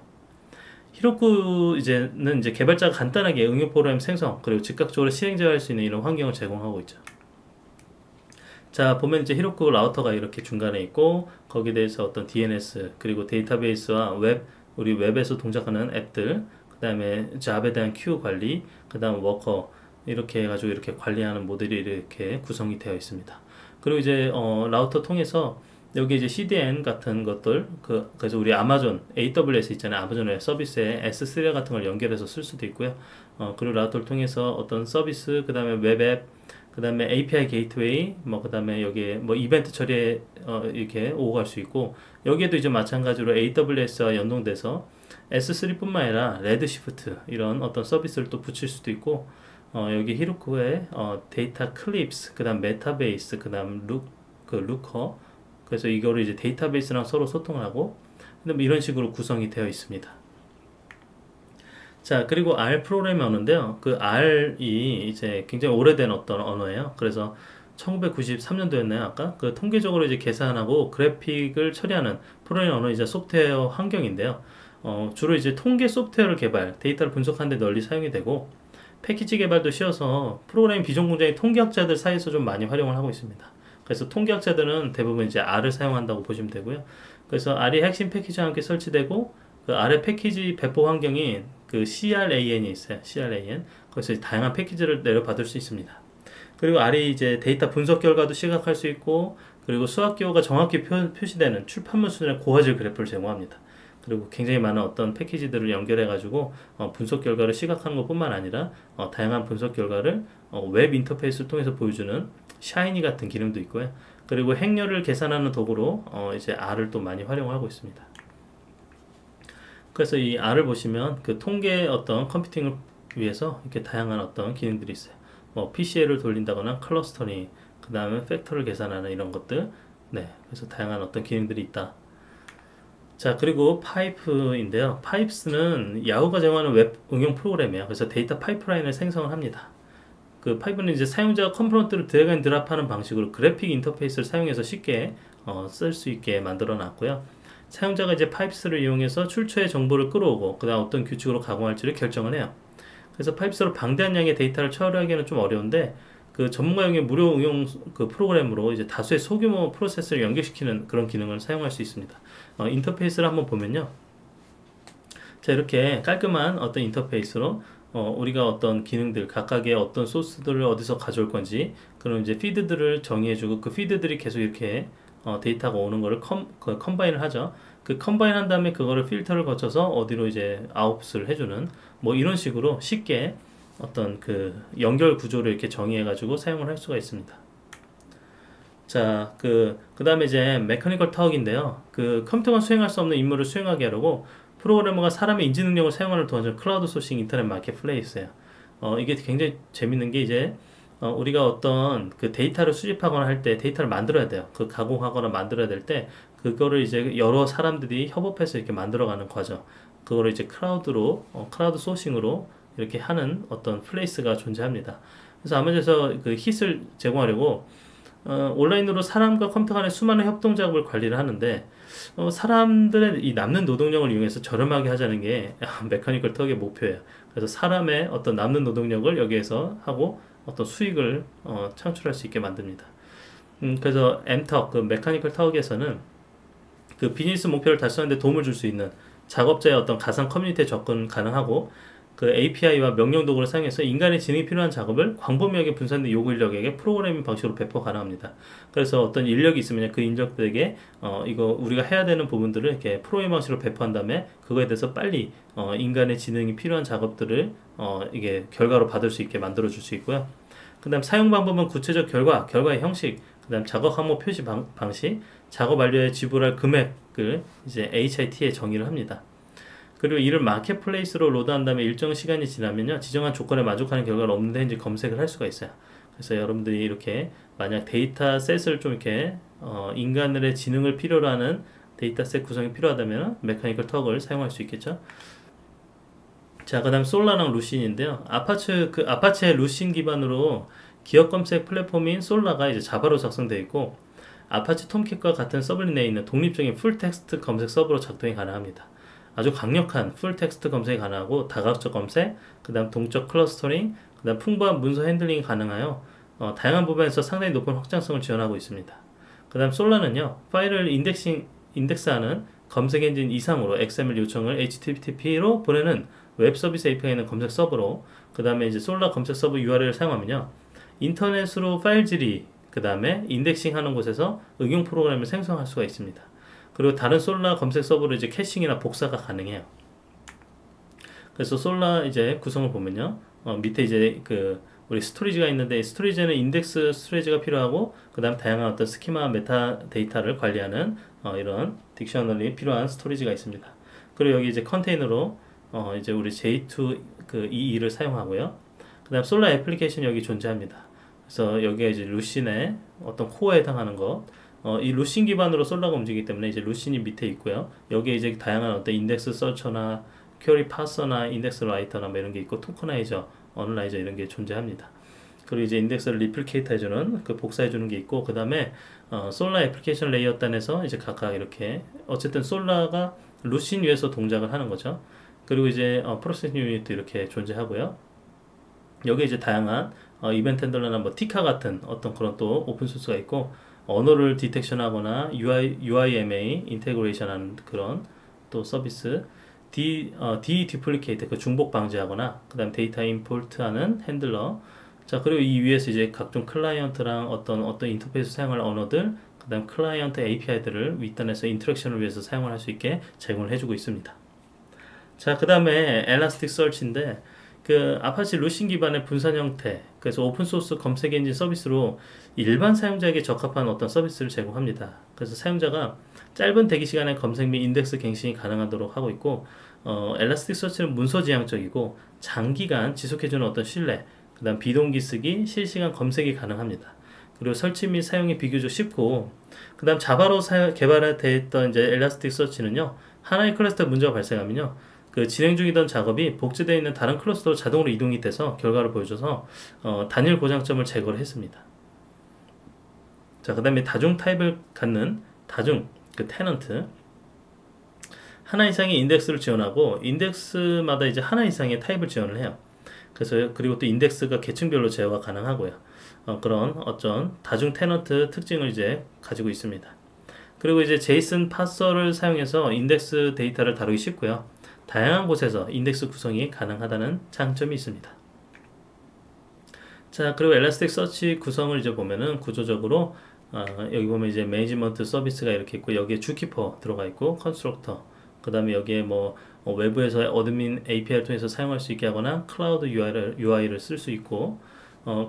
히로쿠 이제는 이제 개발자가 간단하게 응용 프로그램 생성, 그리고 즉각적으로 실행 제어할 수 있는 이런 환경을 제공하고 있죠. 자, 보면 이제 히로쿠 라우터가 이렇게 중간에 있고, 거기에 대해서 어떤 DNS, 그리고 데이터베이스와 우리 웹에서 동작하는 앱들, 그 다음에 잡에 대한 큐 관리, 그 다음 워커, 이렇게 해가지고 이렇게 관리하는 모델이 이렇게 구성이 되어 있습니다. 그리고 이제 라우터 통해서 여기 이제 CDN 같은 것들, 그래서 우리 아마존 AWS 있잖아요. 아마존의 서비스에 S3 같은 걸 연결해서 쓸 수도 있고요. 그리고 라우터를 통해서 어떤 서비스, 그 다음에 웹앱, 그 다음에 API 게이트웨이, 그 다음에 여기에 이벤트 처리에 이렇게 오고 갈 수 있고, 여기에도 이제 마찬가지로 AWS와 연동돼서 S3뿐만 아니라 레드시프트 이런 어떤 서비스를 또 붙일 수도 있고, 여기 히로쿠에 데이터 클립스, 그 다음 메타베이스, 그 다음 루커, 그래서 이거를 이제 데이터베이스랑 서로 소통을 하고, 이런 식으로 구성이 되어 있습니다. 자, 그리고 R 프로그래밍 언어인데요. 그 R이 이제 굉장히 오래된 어떤 언어예요. 그래서 1993년도였나요? 아까 그 통계적으로 이제 계산하고 그래픽을 처리하는 프로그래밍 언어이자 소프트웨어 환경인데요. 주로 이제 통계 소프트웨어를 개발, 데이터를 분석하는 데 널리 사용이 되고, 패키지 개발도 쉬워서 프로그래밍 비전 공장의 통계학자들 사이에서 좀 많이 활용을 하고 있습니다. 그래서 통계학자들은 대부분 이제 R을 사용한다고 보시면 되고요. 그래서 R이 핵심 패키지와 함께 설치되고, 그 R의 패키지 배포 환경이 그 CRAN이 있어요. CRAN. 거기서 다양한 패키지를 내려받을 수 있습니다. 그리고 R이 이제 데이터 분석 결과도 시각할 수 있고, 그리고 수학 기호가 정확히 표시되는 출판물 수준의 고화질 그래프를 제공합니다. 그리고 굉장히 많은 어떤 패키지들을 연결해가지고 분석 결과를 시각하는 것뿐만 아니라 다양한 분석 결과를 웹 인터페이스를 통해서 보여주는 샤이니 같은 기능도 있고요. 그리고 행렬을 계산하는 도구로 이제 R을 또 많이 활용하고 있습니다. 그래서 이 R을 보시면 그 통계 어떤 컴퓨팅을 위해서 이렇게 다양한 어떤 기능들이 있어요. PCL을 돌린다거나 클러스터링, 그 다음에 팩터를 계산하는 이런 것들. 네, 그래서 다양한 어떤 기능들이 있다. 자, 그리고 파이프인데요. 파이프스는 야후가 제공하는 웹 응용 프로그램이에요. 그래서 데이터 파이프라인을 생성을 합니다. 그 파이프는 이제 사용자가 컴포넌트를 드래그 앤 드랍하는 방식으로 그래픽 인터페이스를 사용해서 쉽게 쓸 수 있게 만들어 놨고요. 사용자가 이제 파이프스를 이용해서 출처의 정보를 끌어오고, 그 다음 어떤 규칙으로 가공할지를 결정을 해요. 그래서 파이프스로 방대한 양의 데이터를 처리하기에는 좀 어려운데 그 전문가용의 무료 응용 그 프로그램으로 이제 다수의 소규모 프로세스를 연결시키는 그런 기능을 사용할 수 있습니다. 인터페이스를 한번 보면요. 자, 이렇게 깔끔한 어떤 인터페이스로 우리가 어떤 기능들, 각각의 어떤 소스들을 어디서 가져올 건지, 그런 이제 피드들을 정의해주고 그 피드들이 계속 이렇게 데이터가 오는 거를 컴바인을 하죠. 그 컴바인 한 다음에 그거를 필터를 거쳐서 어디로 이제 아웃풋을 해주는 뭐 이런 식으로 쉽게 어떤 그 연결 구조를 이렇게 정의해가지고 사용을 할 수가 있습니다. 자, 그 다음에 이제 메커니컬 터벅인데요. 그 컴퓨터가 수행할 수 없는 임무를 수행하게 하려고 프로그래머가 사람의 인지 능력을 사용하는 도와주는 클라우드 소싱 인터넷 마켓플레이스예요. 이게 굉장히 재밌는 게 이제 우리가 어떤 그 데이터를 수집하거나 할 때 데이터를 만들어야 돼요. 그 가공하거나 만들어야 될 때 그거를 이제 여러 사람들이 협업해서 이렇게 만들어가는 과정. 그거를 이제 클라우드 소싱으로 이렇게 하는 어떤 플레이스가 존재합니다. 그래서 아마존에서 그 hit을 제공하려고 온라인으로 사람과 컴퓨터 간의 수많은 협동 작업을 관리를 하는데 사람들의 이 남는 노동력을 이용해서 저렴하게 하자는 게 메커니컬 터벅의 목표예요. 그래서 사람의 어떤 남는 노동력을 여기에서 하고 어떤 수익을 창출할 수 있게 만듭니다. 그래서 엠턱, 그 메커니컬 터벅에서는 그 비즈니스 목표를 달성하는 데 도움을 줄 수 있는 작업자의 어떤 가상 커뮤니티에 접근 가능하고 그 API와 명령 도구를 사용해서 인간의 지능이 필요한 작업을 광범위하게 분산된 요구 인력에게 프로그래밍 방식으로 배포 가능합니다. 그래서 어떤 인력이 있으면 그 인력들에게 이거 우리가 해야 되는 부분들을 이렇게 프로그래밍 방식으로 배포한 다음에 그거에 대해서 빨리 인간의 지능이 필요한 작업들을 이게 결과로 받을 수 있게 만들어 줄 수 있고요. 그 다음 사용 방법은 구체적 결과의 형식, 그 다음 작업 항목 표시 방식, 작업 완료에 지불할 금액을 이제 HIT에 정의를 합니다. 그리고 이를 마켓플레이스로 로드한 다음에 일정 시간이 지나면요, 지정한 조건에 만족하는 결과가 없는데 이제 검색을 할 수가 있어요. 그래서 여러분들이 이렇게 만약 데이터셋을 좀 이렇게 인간들의 지능을 필요로 하는 데이터셋 구성이 필요하다면 메커니컬 터벅을 사용할 수 있겠죠. 자, 그 다음 솔라랑 루신인데요. 아파치의 루신 기반으로 기업 검색 플랫폼인 솔라가 이제 자바로 작성되어 있고, 아파치 톰캣과 같은 서블릿 내에 있는 독립적인 풀 텍스트 검색 서버로 작동이 가능합니다. 아주 강력한 풀 텍스트 검색이 가능하고 다각적 검색, 그 다음 동적 클러스터링, 그 다음 풍부한 문서 핸들링이 가능하여 다양한 부분에서 상당히 높은 확장성을 지원하고 있습니다. 그 다음 솔라는요, 파일을 인덱스하는 검색 엔진 이상으로 XML 요청을 HTTP로 보내는 웹 서비스 API는 검색 서버로, 그 다음에 이제 솔라 검색 서버 URL을 사용하면요, 인터넷으로 파일질이, 그 다음에 인덱싱 하는 곳에서 응용 프로그램을 생성할 수가 있습니다. 그리고 다른 솔라 검색 서버로 이제 캐싱이나 복사가 가능해요. 그래서 솔라 이제 구성을 보면요, 밑에 이제 그 우리 스토리지가 있는데, 스토리지는 인덱스 스토리지가 필요하고, 그 다음 다양한 어떤 스키마 메타 데이터를 관리하는 이런 딕셔너리 필요한 스토리지가 있습니다. 그리고 여기 이제 컨테이너로 이제 우리 J2 그 EE를 사용하고요. 그 다음 솔라 애플리케이션 여기 존재합니다. 그래서 여기에 이제 루신의 어떤 코어에 해당하는 것, 이 루신 기반으로 솔라가 움직이기 때문에 이제 루신이 밑에 있고요. 여기에 이제 다양한 어떤 인덱스 서처나 퀘리 파서나 인덱스 라이터나 뭐 이런 게 있고, 토커나이저, 어널라이저 이런 게 존재합니다. 그리고 이제 인덱스를 리플리케이트 해주는, 그 복사해주는 게 있고, 그 다음에 솔라 애플리케이션 레이어 단에서 이제 각각 이렇게 어쨌든 솔라가 루신 위에서 동작을 하는 거죠. 그리고 이제 프로세싱 유닛도 이렇게 존재하고요. 여기 이제 다양한 이벤트 핸들러나 뭐 티카 같은 어떤 그런 또 오픈소스가 있고, 언어를 디텍션하거나 UIMA 인테그레이션 하는 그런 또 서비스, 디듀플리케이트 그 중복 방지하거나, 그 다음 데이터 임포트 하는 핸들러. 자, 그리고 이 위에서 이제 각종 클라이언트랑 어떤 인터페이스 사용할 언어들, 그 다음 클라이언트 API들을 윗단에서 인터랙션을 위해서 사용을 할 수 있게 제공을 해주고 있습니다. 자, 그 다음에 엘라스틱 서치인데, 그 아파치 루신 기반의 분산 형태, 그래서 오픈소스 검색 엔진 서비스로 일반 사용자에게 적합한 어떤 서비스를 제공합니다. 그래서 사용자가 짧은 대기 시간에 검색 및 인덱스 갱신이 가능하도록 하고 있고, 엘라스틱 서치는 문서 지향적이고 장기간 지속해주는 어떤 신뢰, 그 다음 비동기 쓰기, 실시간 검색이 가능합니다. 그리고 설치 및 사용이 비교적 쉽고, 그 다음 자바로 개발되어 있던 이제 엘라스틱 서치는요, 하나의 클러스터 문제가 발생하면요, 그 진행 중이던 작업이 복제되어 있는 다른 클러스터로 자동으로 이동이 돼서 결과를 보여줘서 단일 고장점을 제거를 했습니다. 자, 그 다음에 다중 타입을 갖는 그 테넌트, 하나 이상의 인덱스를 지원하고 인덱스마다 이제 하나 이상의 타입을 지원을 해요. 그래서 그리고 또 인덱스가 계층별로 제어가 가능하고요. 그런 어떤 다중 테넌트 특징을 이제 가지고 있습니다. 그리고 이제 제이슨 파서를 사용해서 인덱스 데이터를 다루기 쉽고요. 다양한 곳에서 인덱스 구성이 가능하다는 장점이 있습니다. 자, 그리고 엘라스틱 서치 구성을 이제 보면은 구조적으로 여기 보면 이제 매니지먼트 서비스가 이렇게 있고 여기에 주키퍼 들어가 있고 컨스트럭터 그 다음에 여기에 뭐 외부에서 어드민 API를 통해서 사용할 수 있게 하거나 클라우드 UI를 쓸 수 있고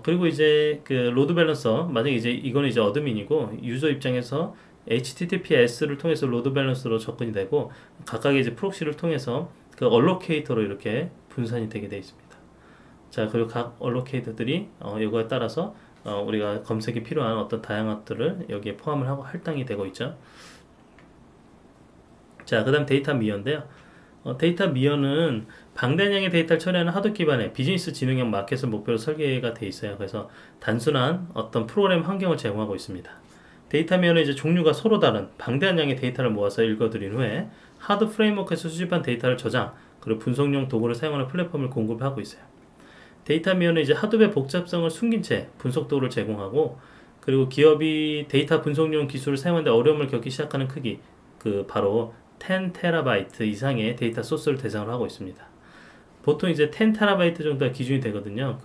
그리고 이제 그 로드 밸런서 만약에 이제 이거는 이제 어드민이고 유저 입장에서 HTTPS를 통해서 로드 밸런스로 접근이 되고 각각의 이제 프록시를 통해서 그 얼로케이터로 이렇게 분산이 되게 되어 있습니다. 자, 그리고 각 얼로케이터들이 이거에 따라서 우리가 검색이 필요한 어떤 다양한 것들을 여기에 포함을 하고 할당이 되고 있죠. 자, 그 다음 데이터 미어인데요. 데이터 미어는 방대량의 데이터를 처리하는 하드 기반의 비즈니스 진흥형 마켓을 목표로 설계가 되어 있어요. 그래서 단순한 어떤 프로그램 환경을 제공하고 있습니다. 데이터 미어는 이제 종류가 서로 다른 방대한 양의 데이터를 모아서 읽어드린 후에 하드 프레임워크에서 수집한 데이터를 저장, 그리고 분석용 도구를 사용하는 플랫폼을 공급하고 있어요. 데이터 미어는 이제 하드웨어 복잡성을 숨긴 채 분석 도구를 제공하고, 그리고 기업이 데이터 분석용 기술을 사용하는데 어려움을 겪기 시작하는 크기, 그 바로 10TB 이상의 데이터 소스를 대상으로 하고 있습니다. 보통 이제 10TB 정도가 기준이 되거든요.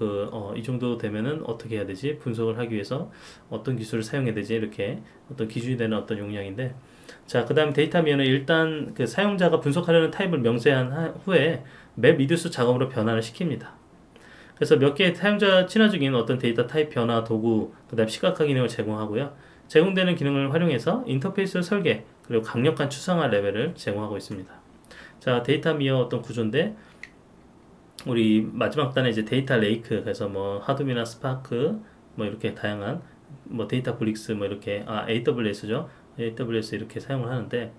이 정도 되면은 어떻게 해야 되지? 분석을 하기 위해서 어떤 기술을 사용해야 되지? 이렇게 어떤 기준이 되는 어떤 용량인데, 자, 그 다음 데이터 미어는 일단 그 사용자가 분석하려는 타입을 명세한 후에 맵 리듀스 작업으로 변환을 시킵니다. 그래서 몇 개의 사용자 친화적인 어떤 데이터 타입 변화 도구, 그 다음 시각화 기능을 제공하고요. 제공되는 기능을 활용해서 인터페이스 설계, 그리고 강력한 추상화 레벨을 제공하고 있습니다. 자, 데이터 미어 어떤 구조인데, 우리 마지막 단에 이제 데이터 레이크, 그래서 뭐 하드미나 스파크, 뭐 이렇게 다양한 뭐 데이터 브릭스, 뭐 이렇게 AWS죠. AWS 이렇게 사용을 하는데,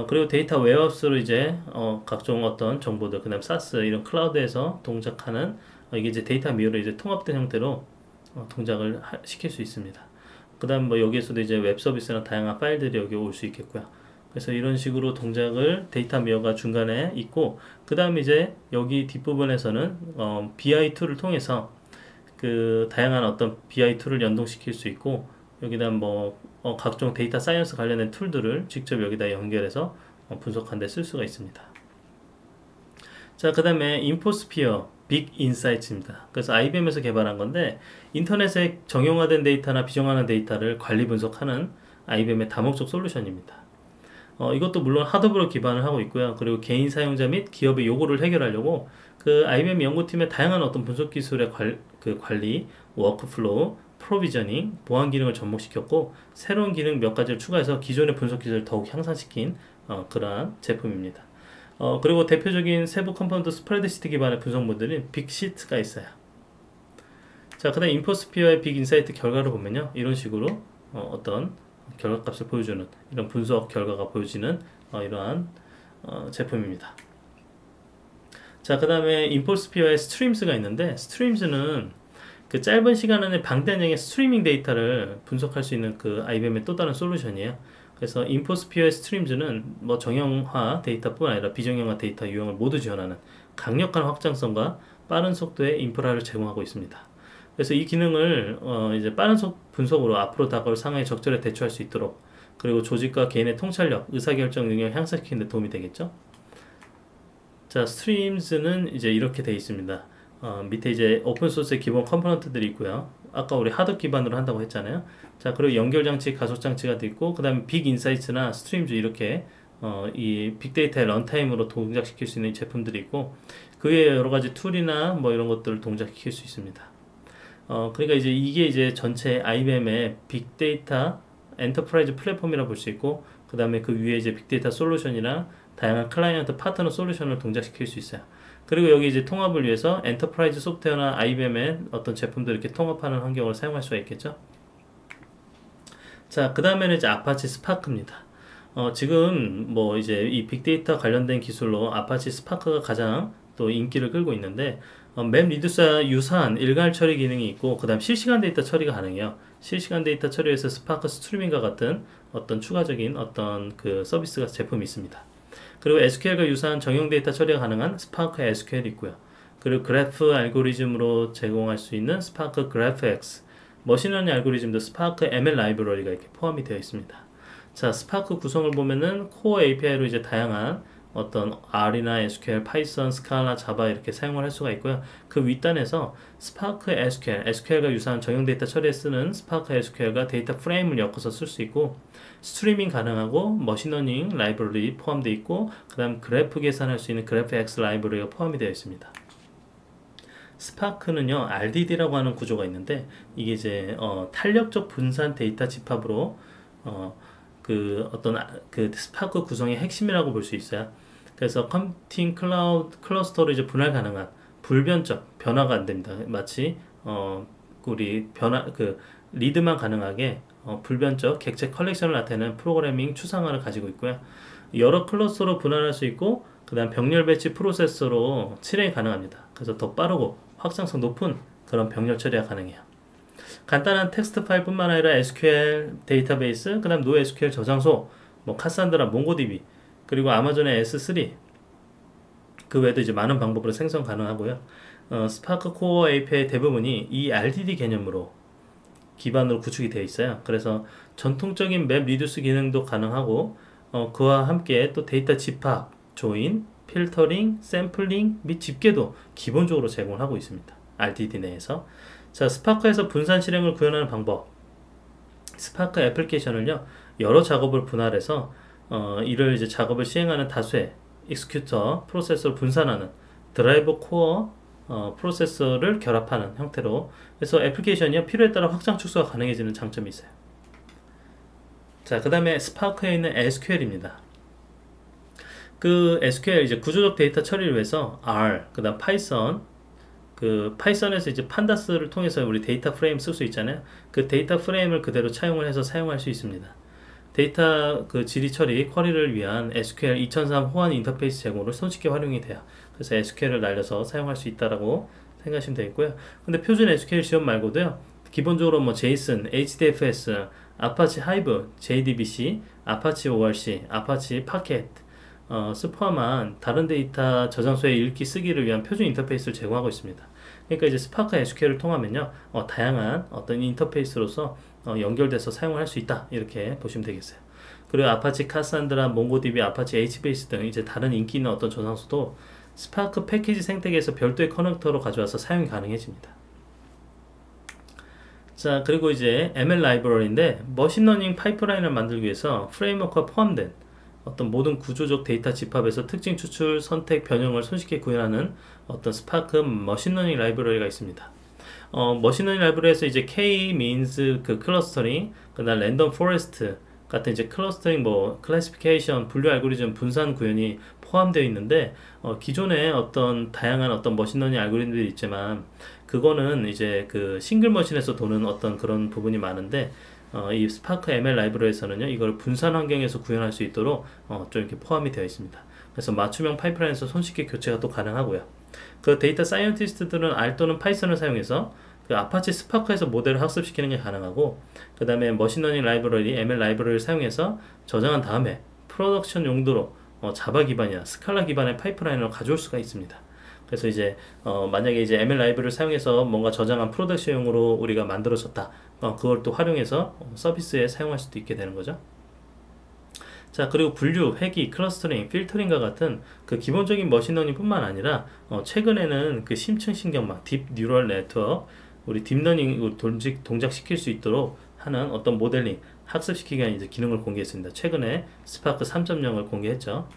그리고 데이터 웨어하우스로 이제 각종 어떤 정보들, 그다음 사스 이런 클라우드에서 동작하는 이게 이제 데이터 미어로 이제 통합된 형태로 동작을 시킬 수 있습니다. 그다음 뭐 여기에서도 이제 웹 서비스나 다양한 파일들이 여기 올 수 있겠고요. 그래서 이런 식으로 동작을 데이터 미어가 중간에 있고, 그 다음 이제 여기 뒷부분에서는 BI2를 통해서 그 다양한 어떤 BI2를 연동시킬 수 있고, 여기다 뭐 각종 데이터 사이언스 관련된 툴들을 직접 여기다 연결해서 분석하는 데 쓸 수가 있습니다. 자, 그 다음에 인포스피어 빅 인사이트입니다. 그래서 IBM에서 개발한 건데, 인터넷에 정형화된 데이터나 비정형화된 데이터를 관리 분석하는 IBM의 다목적 솔루션입니다. 이것도 물론 하드웨어로 기반을 하고 있고요. 그리고 개인 사용자 및 기업의 요구를 해결하려고 그 IBM 연구팀의 다양한 어떤 분석 기술의 관리, 워크플로우, 프로비저닝, 보안 기능을 접목시켰고, 새로운 기능 몇 가지를 추가해서 기존의 분석 기술을 더욱 향상시킨 그러한 제품입니다. 그리고 대표적인 세부 컴포넌트 스프레드시트 기반의 분석 모델인 빅시트가 있어요. 자, 그 다음 인포스피어의 빅 인사이트 결과를 보면요, 이런 식으로 어떤 결과값을 보여주는, 이런 분석 결과가 보여지는 이러한 제품입니다. 자, 그 다음에 인포스피어의 스트림스가 있는데, 스트림스는 그 짧은 시간 안에 방대한 양의 스트리밍 데이터를 분석할 수 있는 그 IBM의 또 다른 솔루션이에요. 그래서 인포스피어의 스트림즈는 뭐 정형화 데이터뿐 아니라 비정형화 데이터 유형을 모두 지원하는 강력한 확장성과 빠른 속도의 인프라를 제공하고 있습니다. 그래서 이 기능을 이제 빠른 분석으로 앞으로 다가올 상황에 적절히 대처할 수 있도록, 그리고 조직과 개인의 통찰력, 의사결정 능력을 향상시키는 데 도움이 되겠죠. 자, 스트림즈는 이제 이렇게 되어 있습니다. 밑에 이제 오픈소스의 기본 컴포넌트들이 있고요. 아까 우리 하드 기반으로 한다고 했잖아요. 자, 그리고 연결장치, 가속장치가 있고, 그 다음에 빅 인사이트나 스트림즈 이렇게 이 빅데이터의 런타임으로 동작시킬 수 있는 제품들이 있고, 그 외에 여러 가지 툴이나 뭐 이런 것들을 동작시킬 수 있습니다. 그러니까 이제 이게 이제 전체 IBM의 빅데이터 엔터프라이즈 플랫폼이라 볼 수 있고, 그 다음에 그 위에 이제 빅데이터 솔루션이나 다양한 클라이언트 파트너 솔루션을 동작시킬 수 있어요. 그리고 여기 이제 통합을 위해서 엔터프라이즈 소프트웨어나 IBM의 어떤 제품들 이렇게 통합하는 환경을 사용할 수가 있겠죠. 자, 그 다음에는 이제 아파치 스파크입니다. 지금 뭐 이제 이 빅데이터 관련된 기술로 아파치 스파크가 가장 또 인기를 끌고 있는데, 맵 리듀스와 유사한 일괄 처리 기능이 있고, 그 다음 실시간 데이터 처리가 가능해요. 실시간 데이터 처리에서 스파크 스트리밍과 같은 어떤 추가적인 어떤 그 서비스가 제품이 있습니다. 그리고 SQL과 유사한 정형 데이터 처리가 가능한 스파크 SQL이 있고요. 그리고 그래프 알고리즘으로 제공할 수 있는 스파크 그래프X, 머신러닝 알고리즘도 스파크 ML 라이브러리가 이렇게 포함이 되어 있습니다. 자, 스파크 구성을 보면은 코어 API로 이제 다양한 어떤 R이나 SQL, 파이썬, 스칼라, 자바 이렇게 사용을 할 수가 있고요. 그 윗단에서 스파크 SQL, SQL과 유사한 정형 데이터 처리에 쓰는 스파크 SQL과 데이터 프레임을 엮어서 쓸 수 있고, 스트리밍 가능하고 머신러닝 라이브러리 포함되어 있고, 그 다음 그래프 계산할 수 있는 그래프X 라이브러리가 포함이 되어 있습니다. 스파크는요, RDD라고 하는 구조가 있는데, 이게 이제 탄력적 분산 데이터 집합으로 그 스파크 구성의 핵심이라고 볼 수 있어요. 그래서 컴퓨팅 클러스터로 이제 분할 가능한 불변적 변화가 안 됩니다. 마치 우리 리드만 가능하게 불변적 객체 컬렉션을 나타내는 프로그래밍 추상화를 가지고 있고요. 여러 클러스터로 분할할 수 있고, 그다음 병렬 배치 프로세서로 실행이 가능합니다. 그래서 더 빠르고 확장성 높은 그런 병렬 처리가 가능해요. 간단한 텍스트 파일뿐만 아니라 SQL 데이터베이스, 그 다음 NoSQL 저장소, 뭐 카산드라, 몽고DB, 그리고 아마존의 S3, 그 외에도 이제 많은 방법으로 생성 가능하고요. 스파크 코어 API 대부분이 이 RDD 개념으로 기반으로 구축이 되어 있어요. 그래서 전통적인 맵 리듀스 기능도 가능하고, 그와 함께 또 데이터 집합, 조인, 필터링, 샘플링 및 집계도 기본적으로 제공하고 있습니다. RDD 내에서. 자, 스파크에서 분산 실행을 구현하는 방법. 스파크 애플리케이션을요, 여러 작업을 분할해서 이를 이제 작업을 시행하는 다수의 익스큐터 프로세서를 분산하는 드라이버 코어 프로세서를 결합하는 형태로, 그래서 애플리케이션이 필요에 따라 확장 축소가 가능해지는 장점이 있어요. 자, 그 다음에 스파크에 있는 SQL입니다. 그 SQL 이제 구조적 데이터 처리를 위해서 R, 그 다음 파이썬, 그 파이썬에서 이제 판다스를 통해서 우리 데이터 프레임 쓸 수 있잖아요. 그 데이터 프레임을 그대로 차용을 해서 사용할 수 있습니다. 데이터 그 질의 처리 쿼리를 위한 SQL 2003 호환 인터페이스 제공으로 손쉽게 활용이 돼요. 그래서 SQL을 날려서 사용할 수 있다라고 생각하시면 되겠고요. 근데 표준 SQL 지원 말고도요, 기본적으로 뭐 JSON, HDFS, 아파치 하이브, JDBC, 아파치 ORC, 아파치 파켓 포함한 다른 데이터 저장소의 읽기 쓰기를 위한 표준 인터페이스를 제공하고 있습니다. 그러니까 이제 스파크 SQL을 통하면요, 다양한 어떤 인터페이스로서 연결돼서 사용을 할 수 있다, 이렇게 보시면 되겠어요. 그리고 아파치 카산드라, 몽고DB, 아파치 HBase 등 이제 다른 인기 있는 어떤 저장소도 스파크 패키지 생태계에서 별도의 커넥터로 가져와서 사용이 가능해집니다. 자, 그리고 이제 ML 라이브러리인데, 머신러닝 파이프라인을 만들기 위해서 프레임워크가 포함된 어떤 모든 구조적 데이터 집합에서 특징 추출, 선택, 변형을 손쉽게 구현하는 어떤 스파크 머신러닝 라이브러리가 있습니다. 머신러닝 라이브러리에서 이제 K-means 그 클러스터링, 그다음 랜덤 포레스트 같은 이제 클러스터링, 뭐 클래시피케이션, 분류 알고리즘, 분산 구현이 포함되어 있는데, 기존에 어떤 다양한 어떤 머신러닝 알고리즘들이 있지만, 그거는 이제 그 싱글 머신에서 도는 어떤 그런 부분이 많은데, 이 스파크 ML 라이브러리에서는요, 이걸 분산 환경에서 구현할 수 있도록 좀 이렇게 포함이 되어 있습니다. 그래서 맞춤형 파이프라인에서 손쉽게 교체가 또 가능하고요. 그 데이터 사이언티스트들은 R 또는 파이썬을 사용해서 그 아파치 스파크에서 모델을 학습시키는 게 가능하고, 그 다음에 머신러닝 라이브러리, ML 라이브러리를 사용해서 저장한 다음에 프로덕션 용도로 자바 기반이나 스칼라 기반의 파이프라인으로 가져올 수가 있습니다. 그래서 이제 만약에 이제 ML 라이브러리를 사용해서 뭔가 저장한 프로덕션용으로 우리가 만들어졌다, 그걸 또 활용해서 서비스에 사용할 수도 있게 되는 거죠. 자, 그리고 분류, 회귀, 클러스터링, 필터링과 같은 그 기본적인 머신러닝 뿐만 아니라 최근에는 그 심층 신경망, 딥 뉴럴 네트워크, 우리 딥러닝 동작시킬 수 있도록 하는 어떤 모델링, 학습시키기 위한 이제 기능을 공개했습니다. 최근에 스파크 3.0을 공개했죠.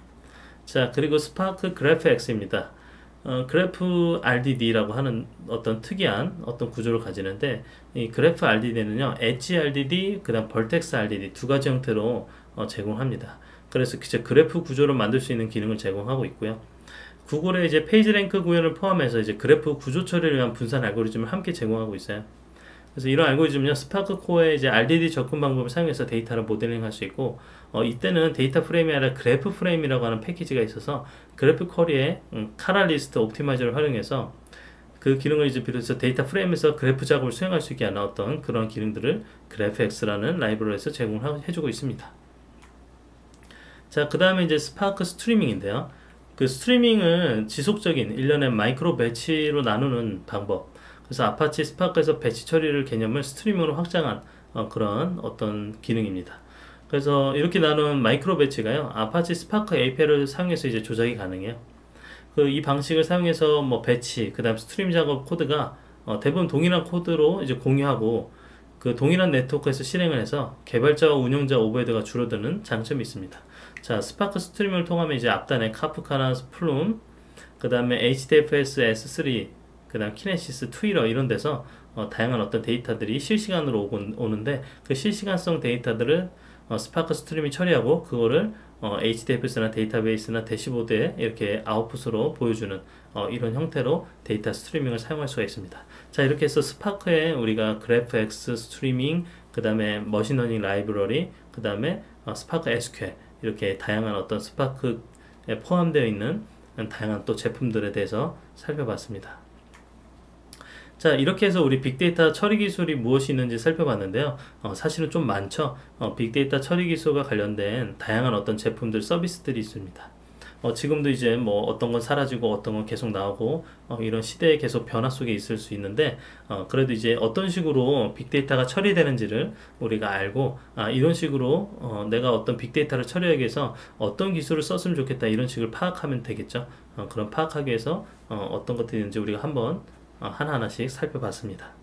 자, 그리고 스파크 그래프X입니다. 그래프 RDD라고 하는 어떤 특이한 어떤 구조를 가지는데, 이 그래프 RDD는요, 엣지 RDD, 그 다음 벌텍스 RDD 두 가지 형태로 제공합니다. 그래서 이제 그래프 구조를 만들 수 있는 기능을 제공하고 있고요. 구글의 이제 페이지 랭크 구현을 포함해서 이제 그래프 구조 처리를 위한 분산 알고리즘을 함께 제공하고 있어요. 그래서 이런 알고리즘은요, 스파크 코어의 이제 RDD 접근 방법을 사용해서 데이터를 모델링 할 수 있고, 이때는 데이터 프레임이 아니라 그래프 프레임이라고 하는 패키지가 있어서 그래프 쿼리의 카랄리스트 옵티마이저를 활용해서 그 기능을 이제 비롯해서 데이터 프레임에서 그래프 작업을 수행할 수 있게 하는 어떤 그런 기능들을 그래프X라는 라이브러리에서 제공을 해주고 있습니다. 자, 그 다음에 이제 스파크 스트리밍인데요. 그 스트리밍은 지속적인 일련의 마이크로 배치로 나누는 방법. 그래서 아파치 스파크에서 배치 처리를 개념을 스트리밍으로 확장한 그런 어떤 기능입니다. 그래서 이렇게 나눈 마이크로 배치가요, 아파치 스파크 API를 사용해서 이제 조작이 가능해요. 그 이 방식을 사용해서 뭐 배치, 그다음 스트림 작업 코드가 대부분 동일한 코드로 이제 공유하고 그 동일한 네트워크에서 실행을 해서 개발자와 운영자 오버헤드가 줄어드는 장점이 있습니다. 자, 스파크 스트리밍을 통하면 이제 앞단에 카프카나 플룸, 그 다음에 HDFS S3, 그 다음 키네시스, 트위터 이런 데서 다양한 어떤 데이터들이 실시간으로 오는데 그 실시간성 데이터들을 스파크 스트리밍이 처리하고 그거를 HDFS나 데이터베이스나 대시보드에 이렇게 아웃풋으로 보여주는 이런 형태로 데이터 스트리밍을 사용할 수가 있습니다. 자, 이렇게 해서 스파크에 우리가 그래프X 스트리밍, 그 다음에 머신러닝 라이브러리, 그 다음에 스파크 SQL 이렇게 다양한 어떤 스파크에 포함되어 있는 다양한 또 제품들에 대해서 살펴봤습니다. 자, 이렇게 해서 우리 빅데이터 처리 기술이 무엇이 있는지 살펴봤는데요. 사실은 좀 많죠. 빅데이터 처리 기술과 관련된 다양한 어떤 제품들, 서비스들이 있습니다. 지금도 이제 뭐 어떤 건 사라지고 어떤 건 계속 나오고 이런 시대의 계속 변화 속에 있을 수 있는데 그래도 이제 어떤 식으로 빅데이터가 처리되는지를 우리가 알고 이런 식으로 내가 어떤 빅데이터를 처리하기 위해서 어떤 기술을 썼으면 좋겠다 이런 식을 파악하면 되겠죠. 그런 파악하기 위해서 어떤 것들이 있는지 우리가 한번 하나하나씩 살펴봤습니다.